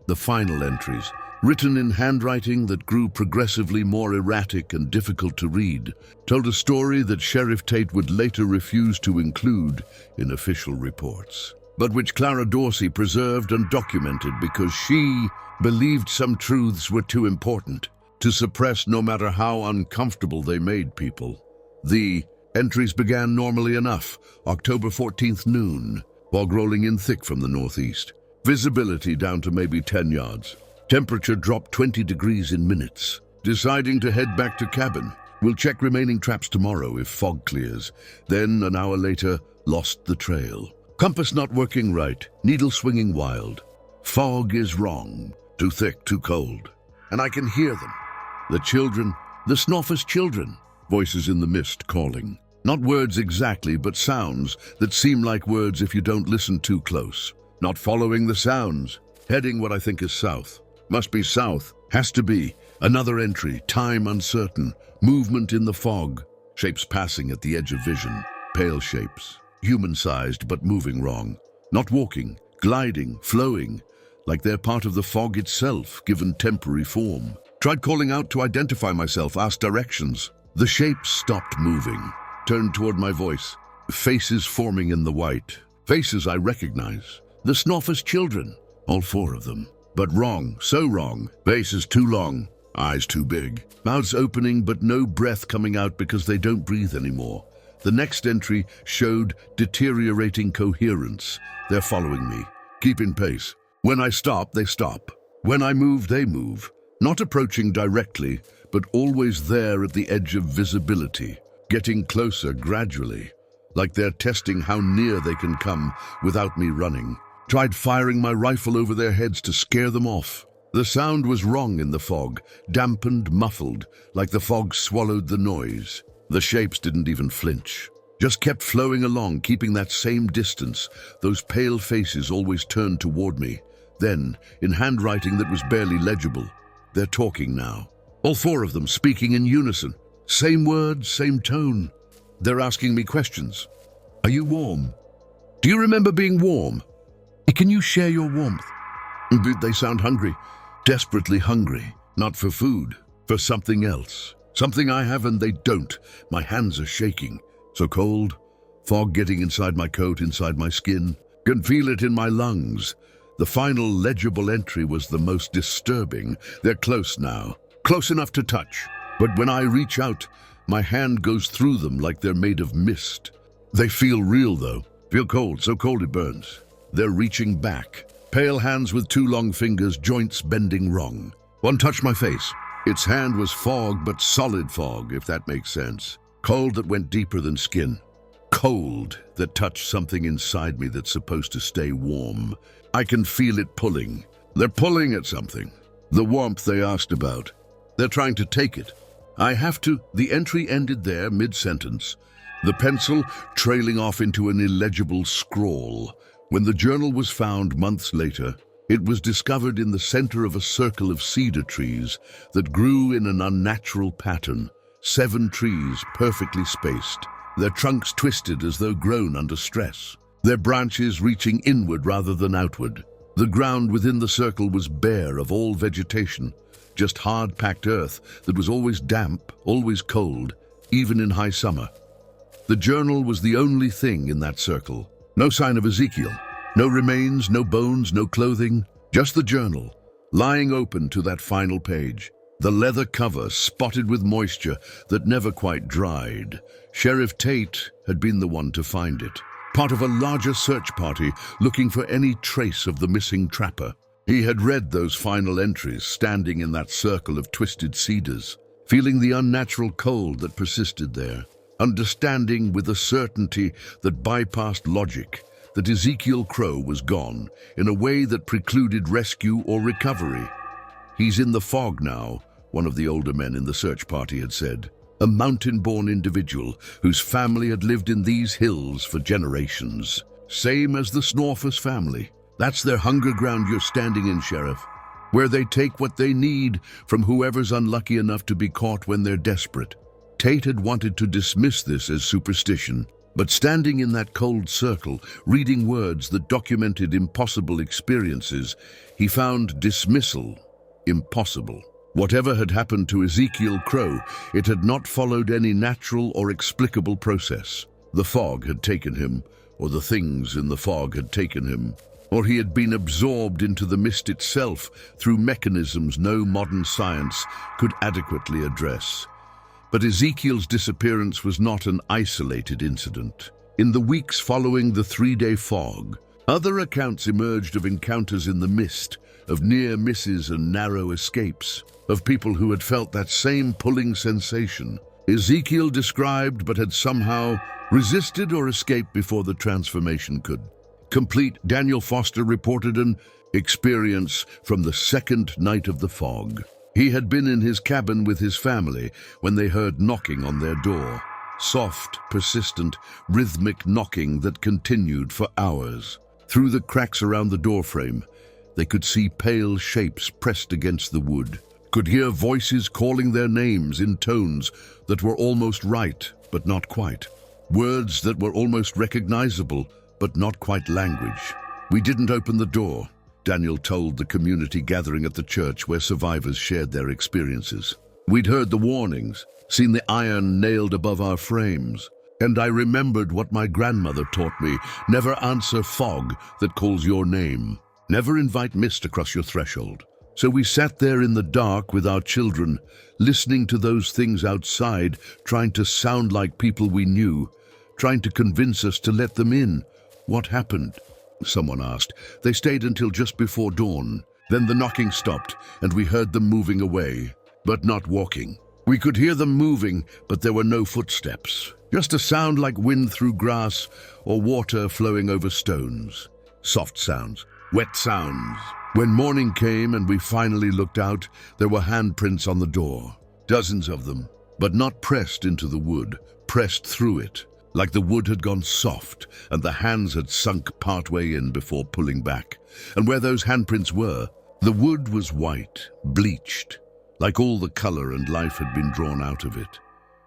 The final entries, written in handwriting that grew progressively more erratic and difficult to read, told a story that Sheriff Tate would later refuse to include in official reports, but which Clara Dorsey preserved and documented because she believed some truths were too important to suppress, no matter how uncomfortable they made people. The entries began normally enough, October 14th noon, fog rolling in thick from the northeast. Visibility down to maybe 10 yards. Temperature dropped 20 degrees in minutes. Deciding to head back to cabin. We'll check remaining traps tomorrow if fog clears. Then, an hour later, lost the trail. Compass not working right, needle swinging wild. Fog is wrong. Too thick, too cold. And I can hear them. The children, the Snawfus children. Voices in the mist calling. Not words exactly, but sounds that seem like words if you don't listen too close. Not following the sounds. Heading what I think is south. Must be south. Has to be. Another entry. Time uncertain. Movement in the fog. Shapes passing at the edge of vision. Pale shapes. Human-sized but moving wrong. Not walking. Gliding. Flowing. Like they're part of the fog itself, given temporary form. Tried calling out to identify myself, asked directions. The shapes stopped moving. Turned toward my voice. Faces forming in the white. Faces I recognize. The Snawfus children. All 4 of them. But wrong, so wrong. Faces too long. Eyes too big. Mouths opening but no breath coming out because they don't breathe anymore. The next entry showed deteriorating coherence. They're following me. Keeping pace. When I stop, they stop. When I move, they move. Not approaching directly, but always there at the edge of visibility. Getting closer gradually. Like they're testing how near they can come without me running. Tried firing my rifle over their heads to scare them off. The sound was wrong in the fog, dampened, muffled, like the fog swallowed the noise. The shapes didn't even flinch. Just kept flowing along, keeping that same distance. Those pale faces always turned toward me. Then, in handwriting that was barely legible, they're talking now. All 4 of them speaking in unison. Same words, same tone. They're asking me questions. Are you warm? Do you remember being warm? Can you share your warmth? They sound hungry. Desperately hungry. Not for food. For something else. Something I have and they don't. My hands are shaking. So cold. Fog getting inside my coat, inside my skin. Can feel it in my lungs. The final legible entry was the most disturbing. They're close now. Close enough to touch. But when I reach out, my hand goes through them like they're made of mist. They feel real, though. Feel cold, so cold it burns. They're reaching back. Pale hands with 2 long fingers, joints bending wrong. One touched my face. Its hand was fog, but solid fog, if that makes sense. Cold that went deeper than skin. Cold that touched something inside me that's supposed to stay warm. I can feel it pulling. They're pulling at something. The warmth they asked about. They're trying to take it. I have to. The entry ended there, mid-sentence. the pencil trailing off into an illegible scrawl. When the journal was found months later, it was discovered in the center of a circle of cedar trees that grew in an unnatural pattern. 7 trees perfectly spaced, their trunks twisted as though grown under stress, their branches reaching inward rather than outward. The ground within the circle was bare of all vegetation, just hard-packed earth that was always damp, always cold, even in high summer. The journal was the only thing in that circle. No sign of Ezekiel, no remains, no bones, no clothing, just the journal, lying open to that final page. The leather cover spotted with moisture that never quite dried. Sheriff Tate had been the one to find it, part of a larger search party looking for any trace of the missing trapper. He had read those final entries standing in that circle of twisted cedars, feeling the unnatural cold that persisted there, understanding with a certainty that bypassed logic that Ezekiel Crow was gone in a way that precluded rescue or recovery. "He's in the fog now," one of the older men in the search party had said. A mountain-born individual whose family had lived in these hills for generations. Same as the Snawfus family. That's their hunger ground you're standing in, Sheriff, where they take what they need from whoever's unlucky enough to be caught when they're desperate. Tate had wanted to dismiss this as superstition, but standing in that cold circle, reading words that documented impossible experiences, he found dismissal impossible. Whatever had happened to Ezekiel Crow, it had not followed any natural or explicable process. The fog had taken him, or the things in the fog had taken him, or he had been absorbed into the mist itself through mechanisms no modern science could adequately address. But Ezekiel's disappearance was not an isolated incident. In the weeks following the 3-day fog, other accounts emerged of encounters in the mist, of near misses and narrow escapes, of people who had felt that same pulling sensation Ezekiel described but had somehow resisted or escaped before the transformation could complete. Daniel Foster reported an experience from the second night of the fog. He had been in his cabin with his family when they heard knocking on their door. Soft, persistent, rhythmic knocking that continued for hours. Through the cracks around the doorframe, they could see pale shapes pressed against the wood, could hear voices calling their names in tones that were almost right, but not quite. Words that were almost recognizable, but not quite language. "We didn't open the door," Daniel told the community gathering at the church where survivors shared their experiences. "We'd heard the warnings, seen the iron nailed above our frames, and I remembered what my grandmother taught me: never answer fog that calls your name. Never invite mist across your threshold." So we sat there in the dark with our children, listening to those things outside, trying to sound like people we knew, trying to convince us to let them in. "What happened?" someone asked. "They stayed until just before dawn. Then the knocking stopped, and we heard them moving away, but not walking. We could hear them moving, but there were no footsteps. Just a sound like wind through grass or water flowing over stones. Soft sounds, wet sounds. When morning came and we finally looked out, there were handprints on the door. Dozens of them, but not pressed into the wood, pressed through it, like the wood had gone soft and the hands had sunk partway in before pulling back. And where those handprints were, the wood was white, bleached, like all the color and life had been drawn out of it.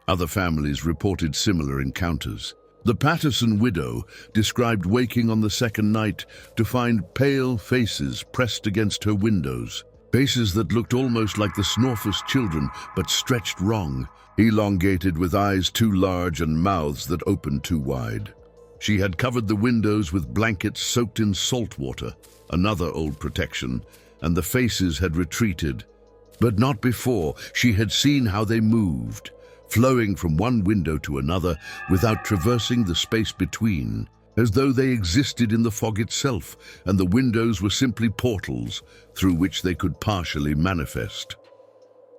Other families reported similar encounters. The Patterson widow described waking on the second night to find pale faces pressed against her windows, faces that looked almost like the Snawfus children, but stretched wrong, elongated with eyes too large and mouths that opened too wide. She had covered the windows with blankets soaked in salt water, another old protection, and the faces had retreated. But not before she had seen how they moved, flowing from one window to another without traversing the space between, as though they existed in the fog itself, and the windows were simply portals through which they could partially manifest.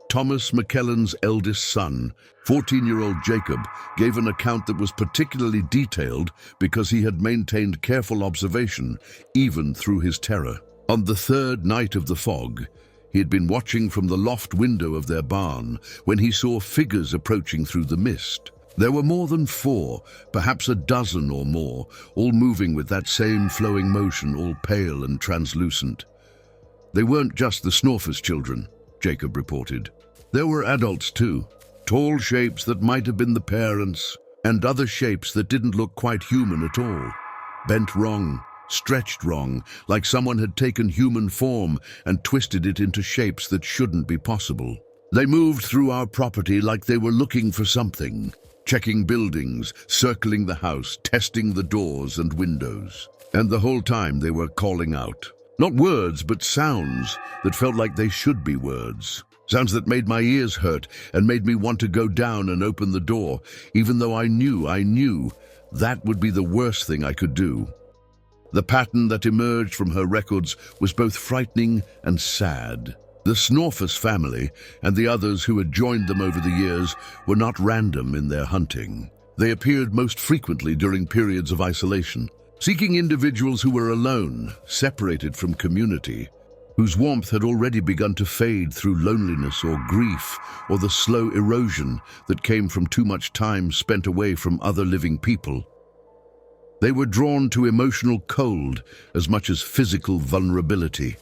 Thomas McKellen's eldest son, 14-year-old Jacob, gave an account that was particularly detailed because he had maintained careful observation, even through his terror. On the third night of the fog, he had been watching from the loft window of their barn when he saw figures approaching through the mist. There were more than 4, perhaps a dozen or more, all moving with that same flowing motion, all pale and translucent. They weren't just the Snawfus children, Jacob reported. There were adults too, tall shapes that might have been the parents, and other shapes that didn't look quite human at all. Bent wrong, stretched wrong, like someone had taken human form and twisted it into shapes that shouldn't be possible. They moved through our property like they were looking for something, checking buildings, circling the house, testing the doors and windows. And the whole time they were calling out. Not words, but sounds that felt like they should be words. Sounds that made my ears hurt and made me want to go down and open the door, even though I knew that would be the worst thing I could do. The pattern that emerged from her records was both frightening and sad. The Snawfus family and the others who had joined them over the years were not random in their hunting. They appeared most frequently during periods of isolation, seeking individuals who were alone, separated from community, whose warmth had already begun to fade through loneliness or grief or the slow erosion that came from too much time spent away from other living people. They were drawn to emotional cold as much as physical vulnerability.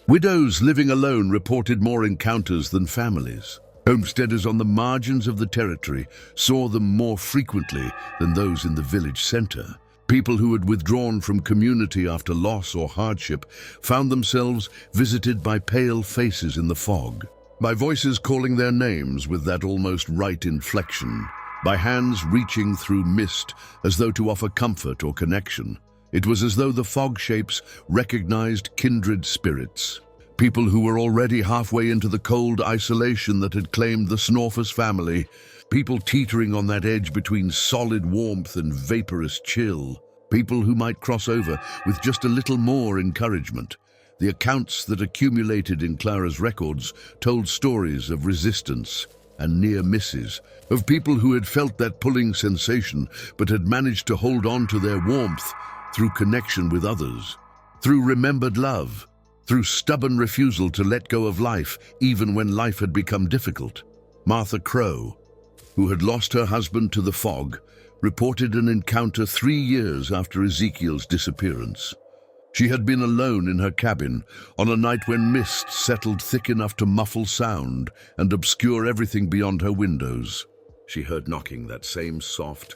Widows living alone reported more encounters than families. Homesteaders on the margins of the territory saw them more frequently than those in the village center. People who had withdrawn from community after loss or hardship found themselves visited by pale faces in the fog, by voices calling their names with that almost right inflection, by hands reaching through mist as though to offer comfort or connection. It was as though the fog shapes recognized kindred spirits, people who were already halfway into the cold isolation that had claimed the Snawfus family, people teetering on that edge between solid warmth and vaporous chill, people who might cross over with just a little more encouragement. The accounts that accumulated in Clara's records told stories of resistance and near misses, of people who had felt that pulling sensation but had managed to hold on to their warmth through connection with others, through remembered love, through stubborn refusal to let go of life even when life had become difficult. Martha Crow, who had lost her husband to the fog, reported an encounter 3 years after Ezekiel's disappearance. She had been alone in her cabin on a night when mist settled thick enough to muffle sound and obscure everything beyond her windows. She heard knocking, that same soft,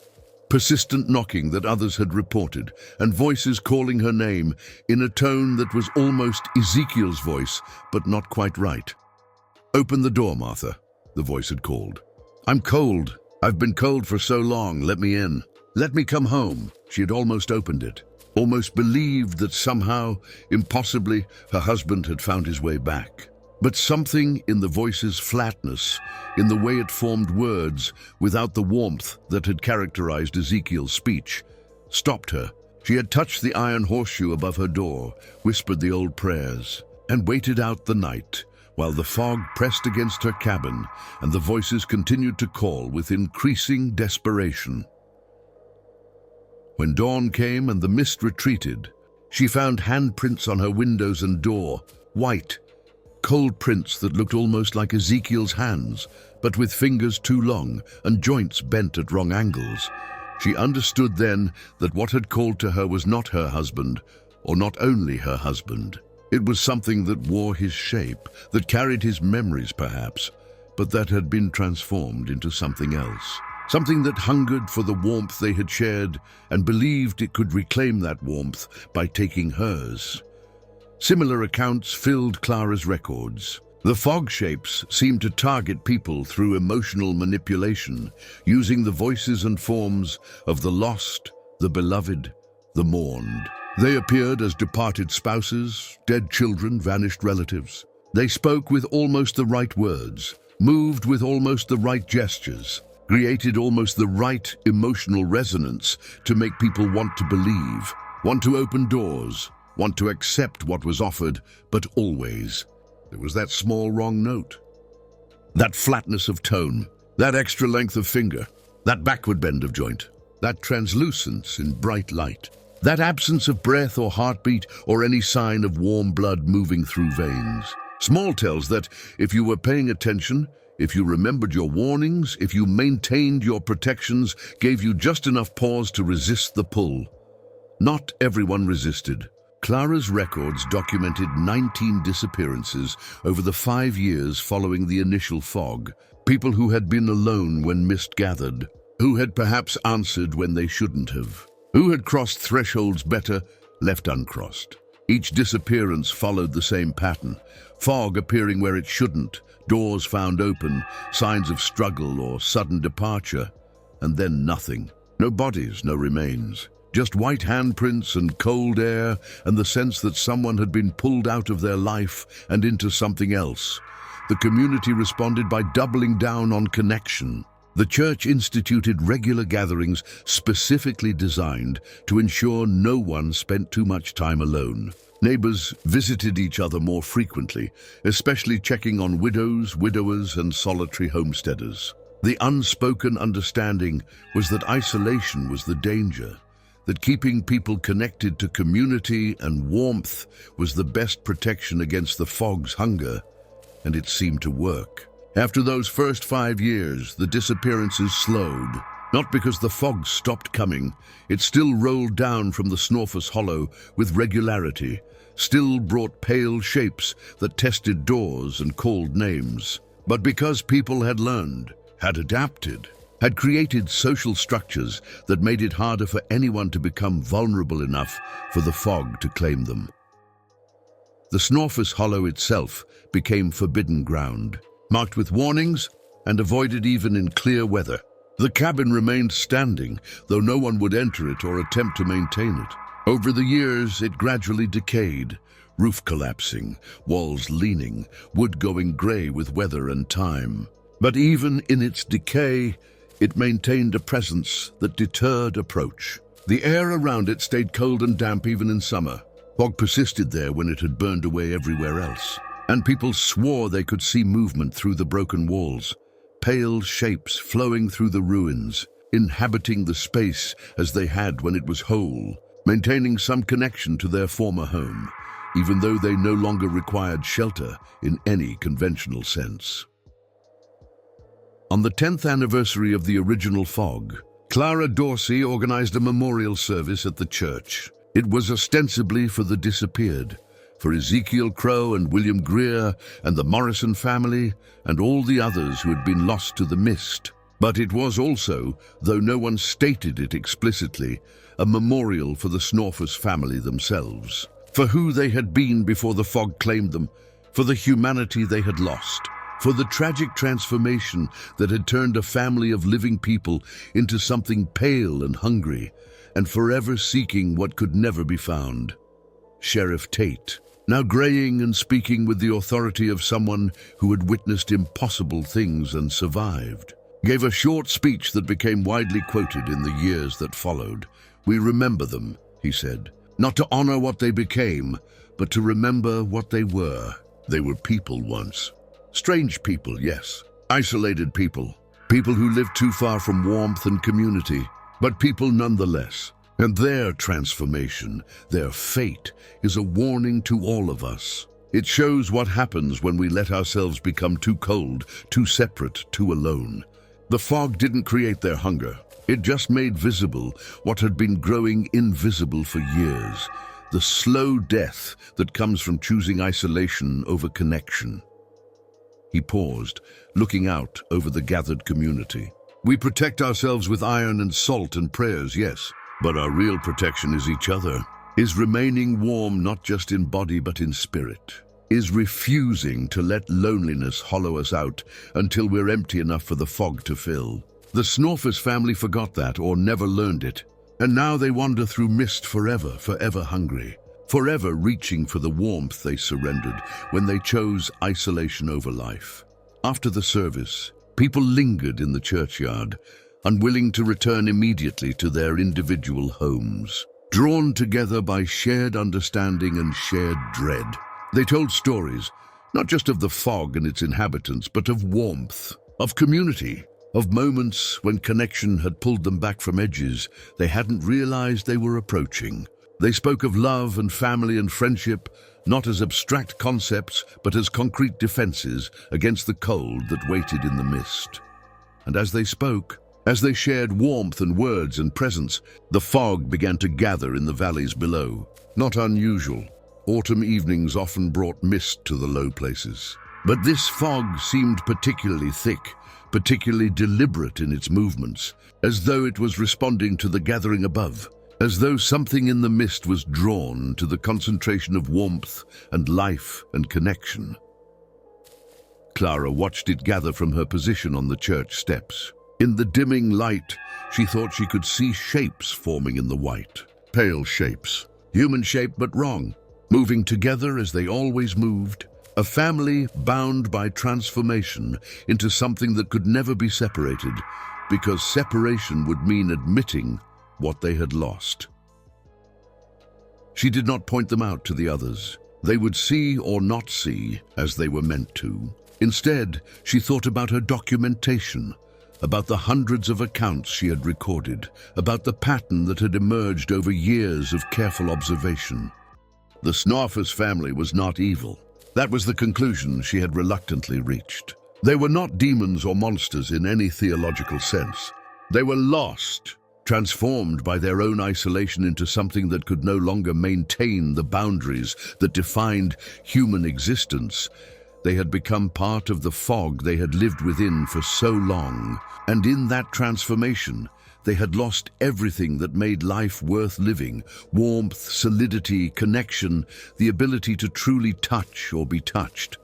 persistent knocking that others had reported, and voices calling her name in a tone that was almost Ezekiel's voice, but not quite right. "Open the door, Martha," the voice had called. "I'm cold. I've been cold for so long. Let me in. Let me come home." She had almost opened it, almost believed that somehow, impossibly, her husband had found his way back. But something in the voice's flatness, in the way it formed words without the warmth that had characterized Ezekiel's speech, stopped her. She had touched the iron horseshoe above her door, whispered the old prayers, and waited out the night, while the fog pressed against her cabin and the voices continued to call with increasing desperation. When dawn came and the mist retreated, she found handprints on her windows and door, white, cold prints that looked almost like Ezekiel's hands, but with fingers too long and joints bent at wrong angles. She understood then that what had called to her was not her husband, or not only her husband. It was something that wore his shape, that carried his memories perhaps, but that had been transformed into something else. Something that hungered for the warmth they had shared and believed it could reclaim that warmth by taking hers. Similar accounts filled Clara's records. The fog shapes seemed to target people through emotional manipulation, using the voices and forms of the lost, the beloved, the mourned. They appeared as departed spouses, dead children, vanished relatives. They spoke with almost the right words, moved with almost the right gestures, created almost the right emotional resonance to make people want to believe, want to open doors, want to accept what was offered, but always there was that small wrong note, that flatness of tone, that extra length of finger, that backward bend of joint, that translucence in bright light, that absence of breath or heartbeat or any sign of warm blood moving through veins. Small tells that, if you were paying attention, if you remembered your warnings, if you maintained your protections, gave you just enough pause to resist the pull. Not everyone resisted. Clara's records documented 19 disappearances over the 5 years following the initial fog. People who had been alone when mist gathered, who had perhaps answered when they shouldn't have, who had crossed thresholds better, left uncrossed. Each disappearance followed the same pattern: fog appearing where it shouldn't, doors found open, signs of struggle or sudden departure, and then nothing. No bodies, no remains. Just white handprints and cold air, and the sense that someone had been pulled out of their life and into something else. The community responded by doubling down on connection. The church instituted regular gatherings specifically designed to ensure no one spent too much time alone. Neighbors visited each other more frequently, especially checking on widows, widowers, and solitary homesteaders. The unspoken understanding was that isolation was the danger, that keeping people connected to community and warmth was the best protection against the fog's hunger, and it seemed to work. After those first 5 years, the disappearances slowed. Not because the fog stopped coming, it still rolled down from the Snawfus Hollow with regularity, still brought pale shapes that tested doors and called names. But because people had learned, had adapted, had created social structures that made it harder for anyone to become vulnerable enough for the fog to claim them. The Snawfus Hollow itself became forbidden ground, marked with warnings and avoided even in clear weather. The cabin remained standing, though no one would enter it or attempt to maintain it. Over the years, it gradually decayed, roof collapsing, walls leaning, wood going gray with weather and time. But even in its decay, it maintained a presence that deterred approach. The air around it stayed cold and damp even in summer. Fog persisted there when it had burned away everywhere else, and people swore they could see movement through the broken walls, pale shapes flowing through the ruins, inhabiting the space as they had when it was whole, maintaining some connection to their former home, even though they no longer required shelter in any conventional sense. On the 10th anniversary of the original fog, Clara Dorsey organized a memorial service at the church. It was ostensibly for the disappeared, for Ezekiel Crow and William Greer and the Morrison family and all the others who had been lost to the mist. But it was also, though no one stated it explicitly, a memorial for the Snawfus family themselves, for who they had been before the fog claimed them, for the humanity they had lost, for the tragic transformation that had turned a family of living people into something pale and hungry, and forever seeking what could never be found. Sheriff Tate, now graying and speaking with the authority of someone who had witnessed impossible things and survived, gave a short speech that became widely quoted in the years that followed. "We remember them," he said, "not to honor what they became, but to remember what they were. They were people once. Strange people, yes. Isolated people. People who lived too far from warmth and community, but people nonetheless. And their transformation, their fate, is a warning to all of us. It shows what happens when we let ourselves become too cold, too separate, too alone. The fog didn't create their hunger. It just made visible what had been growing invisible for years, the slow death that comes from choosing isolation over connection." He paused, looking out over the gathered community. "We protect ourselves with iron and salt and prayers, yes, but our real protection is each other, is remaining warm not just in body but in spirit, is refusing to let loneliness hollow us out until we're empty enough for the fog to fill. The Snawfus family forgot that or never learned it, and now they wander through mist forever, forever hungry, forever reaching for the warmth they surrendered when they chose isolation over life." After the service, people lingered in the churchyard, unwilling to return immediately to their individual homes, drawn together by shared understanding and shared dread. They told stories, not just of the fog and its inhabitants, but of warmth, of community, of moments when connection had pulled them back from edges they hadn't realized they were approaching. They spoke of love and family and friendship, not as abstract concepts, but as concrete defenses against the cold that waited in the mist. And as they spoke, as they shared warmth and words and presence, the fog began to gather in the valleys below. Not unusual. Autumn evenings often brought mist to the low places. But this fog seemed particularly thick, particularly deliberate in its movements, as though it was responding to the gathering above, as though something in the mist was drawn to the concentration of warmth and life and connection. Clara watched it gather from her position on the church steps. In the dimming light, she thought she could see shapes forming in the white. Pale shapes, human shaped but wrong, moving together as they always moved. A family bound by transformation into something that could never be separated, because separation would mean admitting what they had lost. She did not point them out to the others. They would see or not see as they were meant to. Instead, she thought about her documentation, about the hundreds of accounts she had recorded, about the pattern that had emerged over years of careful observation. The Snawfus family was not evil. That was the conclusion she had reluctantly reached. They were not demons or monsters in any theological sense. They were lost, transformed by their own isolation into something that could no longer maintain the boundaries that defined human existence. They had become part of the fog they had lived within for so long, and in that transformation, they had lost everything that made life worth living: warmth, solidity, connection, the ability to truly touch or be touched.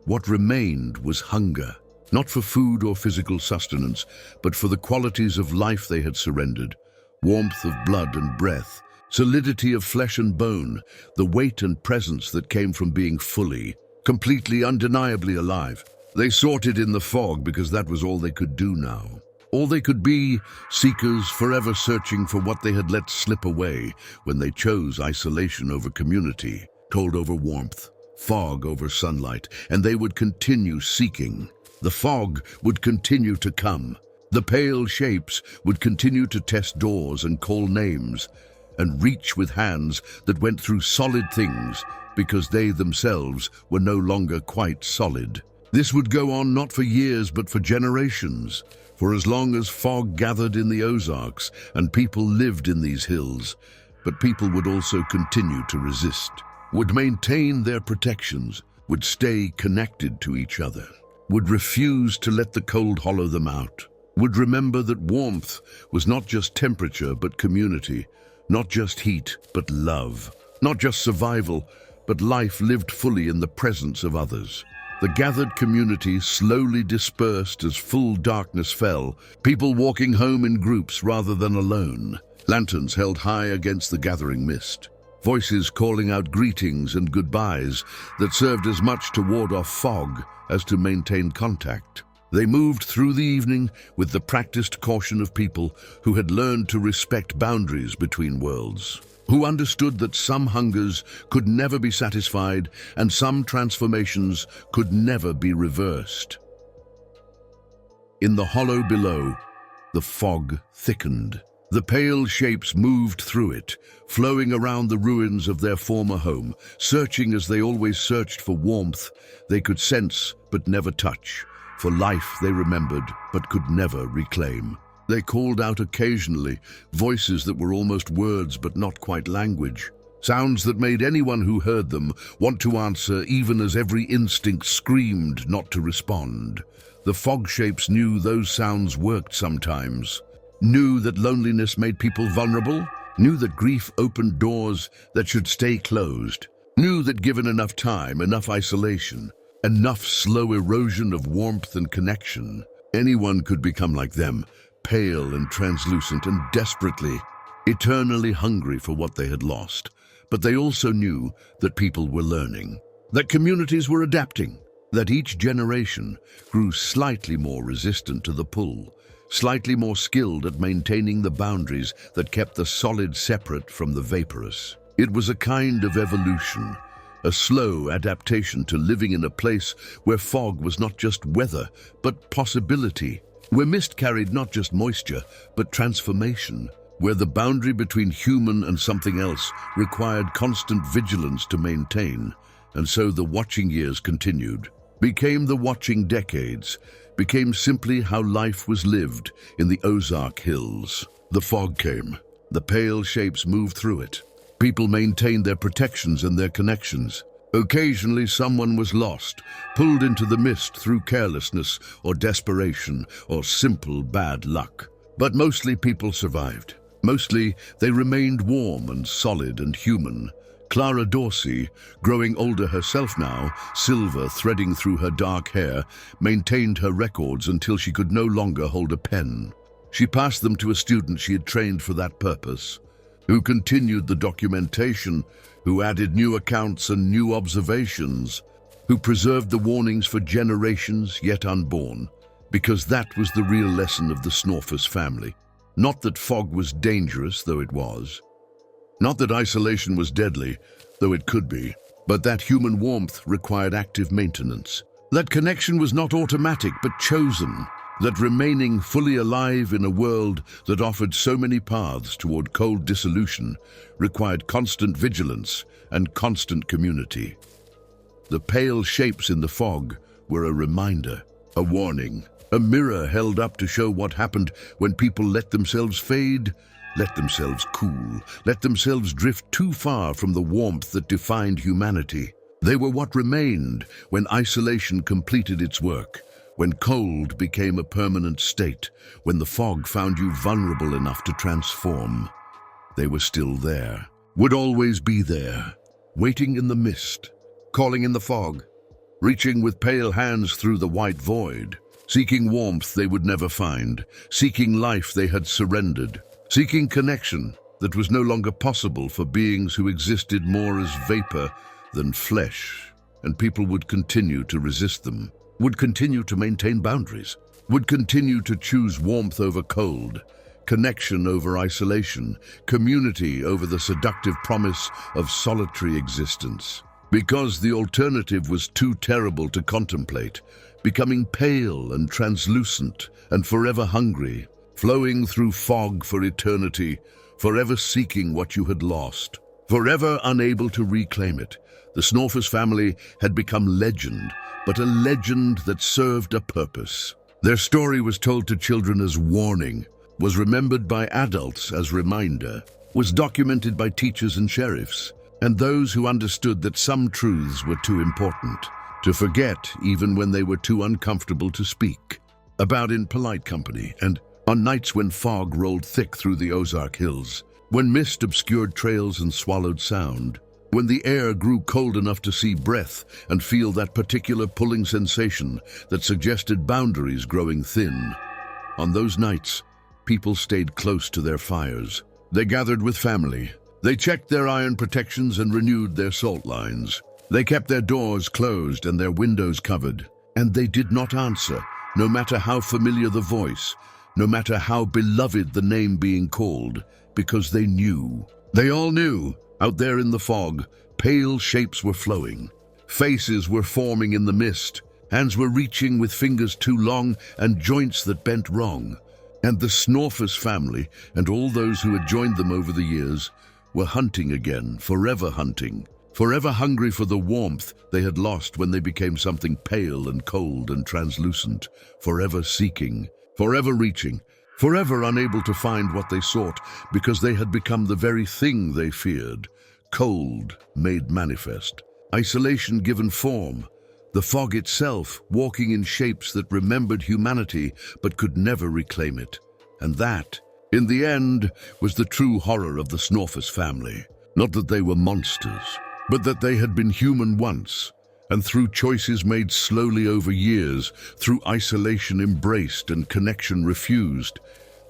What remained was hunger, not for food or physical sustenance, but for the qualities of life they had surrendered: warmth of blood and breath, solidity of flesh and bone, the weight and presence that came from being fully, completely, undeniably alive. They sought it in the fog because that was all they could do now. All they could be, seekers forever searching for what they had let slip away when they chose isolation over community, cold over warmth, fog over sunlight, and they would continue seeking. The fog would continue to come. The pale shapes would continue to test doors and call names, and reach with hands that went through solid things because they themselves were no longer quite solid. This would go on not for years but for generations. For as long as fog gathered in the Ozarks and people lived in these hills, but people would also continue to resist, would maintain their protections, would stay connected to each other, would refuse to let the cold hollow them out, would remember that warmth was not just temperature but community, not just heat but love, not just survival but life lived fully in the presence of others. The gathered community slowly dispersed as full darkness fell, people walking home in groups rather than alone, lanterns held high against the gathering mist, voices calling out greetings and goodbyes that served as much to ward off fog as to maintain contact. They moved through the evening with the practiced caution of people who had learned to respect boundaries between worlds, who understood that some hungers could never be satisfied and some transformations could never be reversed. In the hollow below, the fog thickened. The pale shapes moved through it, flowing around the ruins of their former home, searching as they always searched for warmth they could sense but never touch, for life they remembered but could never reclaim. They called out occasionally, voices that were almost words but not quite language, sounds that made anyone who heard them want to answer even as every instinct screamed not to respond. The fog shapes knew those sounds worked sometimes, knew that loneliness made people vulnerable, knew that grief opened doors that should stay closed, knew that given enough time, enough isolation, enough slow erosion of warmth and connection, anyone could become like them, pale and translucent and desperately, eternally hungry for what they had lost. But they also knew that people were learning, that communities were adapting, that each generation grew slightly more resistant to the pull, slightly more skilled at maintaining the boundaries that kept the solid separate from the vaporous. It was a kind of evolution, a slow adaptation to living in a place where fog was not just weather, but possibility, where mist carried not just moisture, but transformation, where the boundary between human and something else required constant vigilance to maintain, and so the watching years continued, became the watching decades, became simply how life was lived in the Ozark Hills. The fog came. The pale shapes moved through it. People maintained their protections and their connections. Occasionally someone was lost, pulled into the mist through carelessness or desperation or simple bad luck. But mostly people survived. Mostly they remained warm and solid and human. Clara Dorsey, growing older herself now, silver threading through her dark hair, maintained her records until she could no longer hold a pen. She passed them to a student she had trained for that purpose, who continued the documentation, who added new accounts and new observations, who preserved the warnings for generations yet unborn, because that was the real lesson of the Snawfus family. Not that fog was dangerous, though it was. Not that isolation was deadly, though it could be, but that human warmth required active maintenance. That connection was not automatic, but chosen. That remaining fully alive in a world that offered so many paths toward cold dissolution required constant vigilance and constant community. The pale shapes in the fog were a reminder, a warning, a mirror held up to show what happened when people let themselves fade, let themselves cool, let themselves drift too far from the warmth that defined humanity. They were what remained when isolation completed its work, when cold became a permanent state, when the fog found you vulnerable enough to transform. They were still there, would always be there, waiting in the mist, calling in the fog, reaching with pale hands through the white void, seeking warmth they would never find, seeking life they had surrendered, seeking connection that was no longer possible for beings who existed more as vapor than flesh, and people would continue to resist them, would continue to maintain boundaries, would continue to choose warmth over cold, connection over isolation, community over the seductive promise of solitary existence. Because the alternative was too terrible to contemplate, becoming pale and translucent and forever hungry, flowing through fog for eternity, forever seeking what you had lost, forever unable to reclaim it. The Snawfus family had become legend, but a legend that served a purpose. Their story was told to children as warning, was remembered by adults as reminder, was documented by teachers and sheriffs, and those who understood that some truths were too important to forget even when they were too uncomfortable to speak about in polite company. And on nights when fog rolled thick through the Ozark Hills, when mist obscured trails and swallowed sound, when the air grew cold enough to see breath and feel that particular pulling sensation that suggested boundaries growing thin. On those nights, people stayed close to their fires. They gathered with family. They checked their iron protections and renewed their salt lines. They kept their doors closed and their windows covered. And they did not answer, no matter how familiar the voice, no matter how beloved the name being called, because they knew. They all knew. Out there in the fog, pale shapes were flowing. Faces were forming in the mist. Hands were reaching with fingers too long and joints that bent wrong. And the Snawfus family and all those who had joined them over the years were hunting again, forever hunting, forever hungry for the warmth they had lost when they became something pale and cold and translucent, forever seeking, forever reaching, forever unable to find what they sought because they had become the very thing they feared, cold made manifest, isolation given form, the fog itself walking in shapes that remembered humanity but could never reclaim it. And that, in the end, was the true horror of the Snawfus family. Not that they were monsters, but that they had been human once, and through choices made slowly over years, through isolation embraced and connection refused,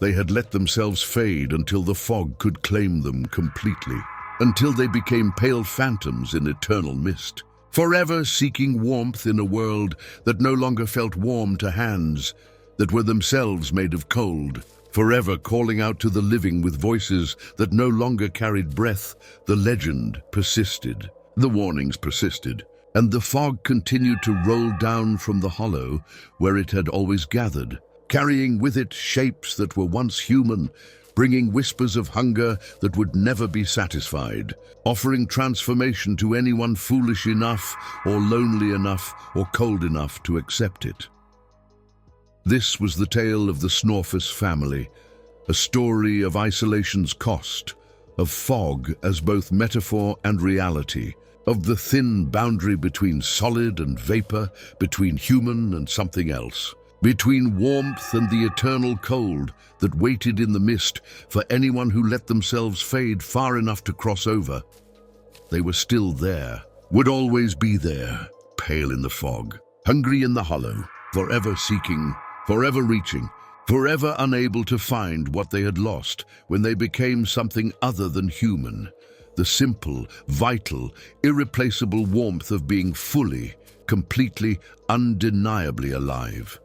they had let themselves fade until the fog could claim them completely, until they became pale phantoms in eternal mist, forever seeking warmth in a world that no longer felt warm to hands that were themselves made of cold, forever calling out to the living with voices that no longer carried breath. The legend persisted, the warnings persisted, and the fog continued to roll down from the hollow where it had always gathered, carrying with it shapes that were once human, bringing whispers of hunger that would never be satisfied, offering transformation to anyone foolish enough or lonely enough or cold enough to accept it. This was the tale of the Snawfus family, a story of isolation's cost, of fog as both metaphor and reality, of the thin boundary between solid and vapor, between human and something else, between warmth and the eternal cold that waited in the mist for anyone who let themselves fade far enough to cross over. They were still there, would always be there, pale in the fog, hungry in the hollow, forever seeking, forever reaching, forever unable to find what they had lost when they became something other than human. The simple, vital, irreplaceable warmth of being fully, completely, undeniably alive.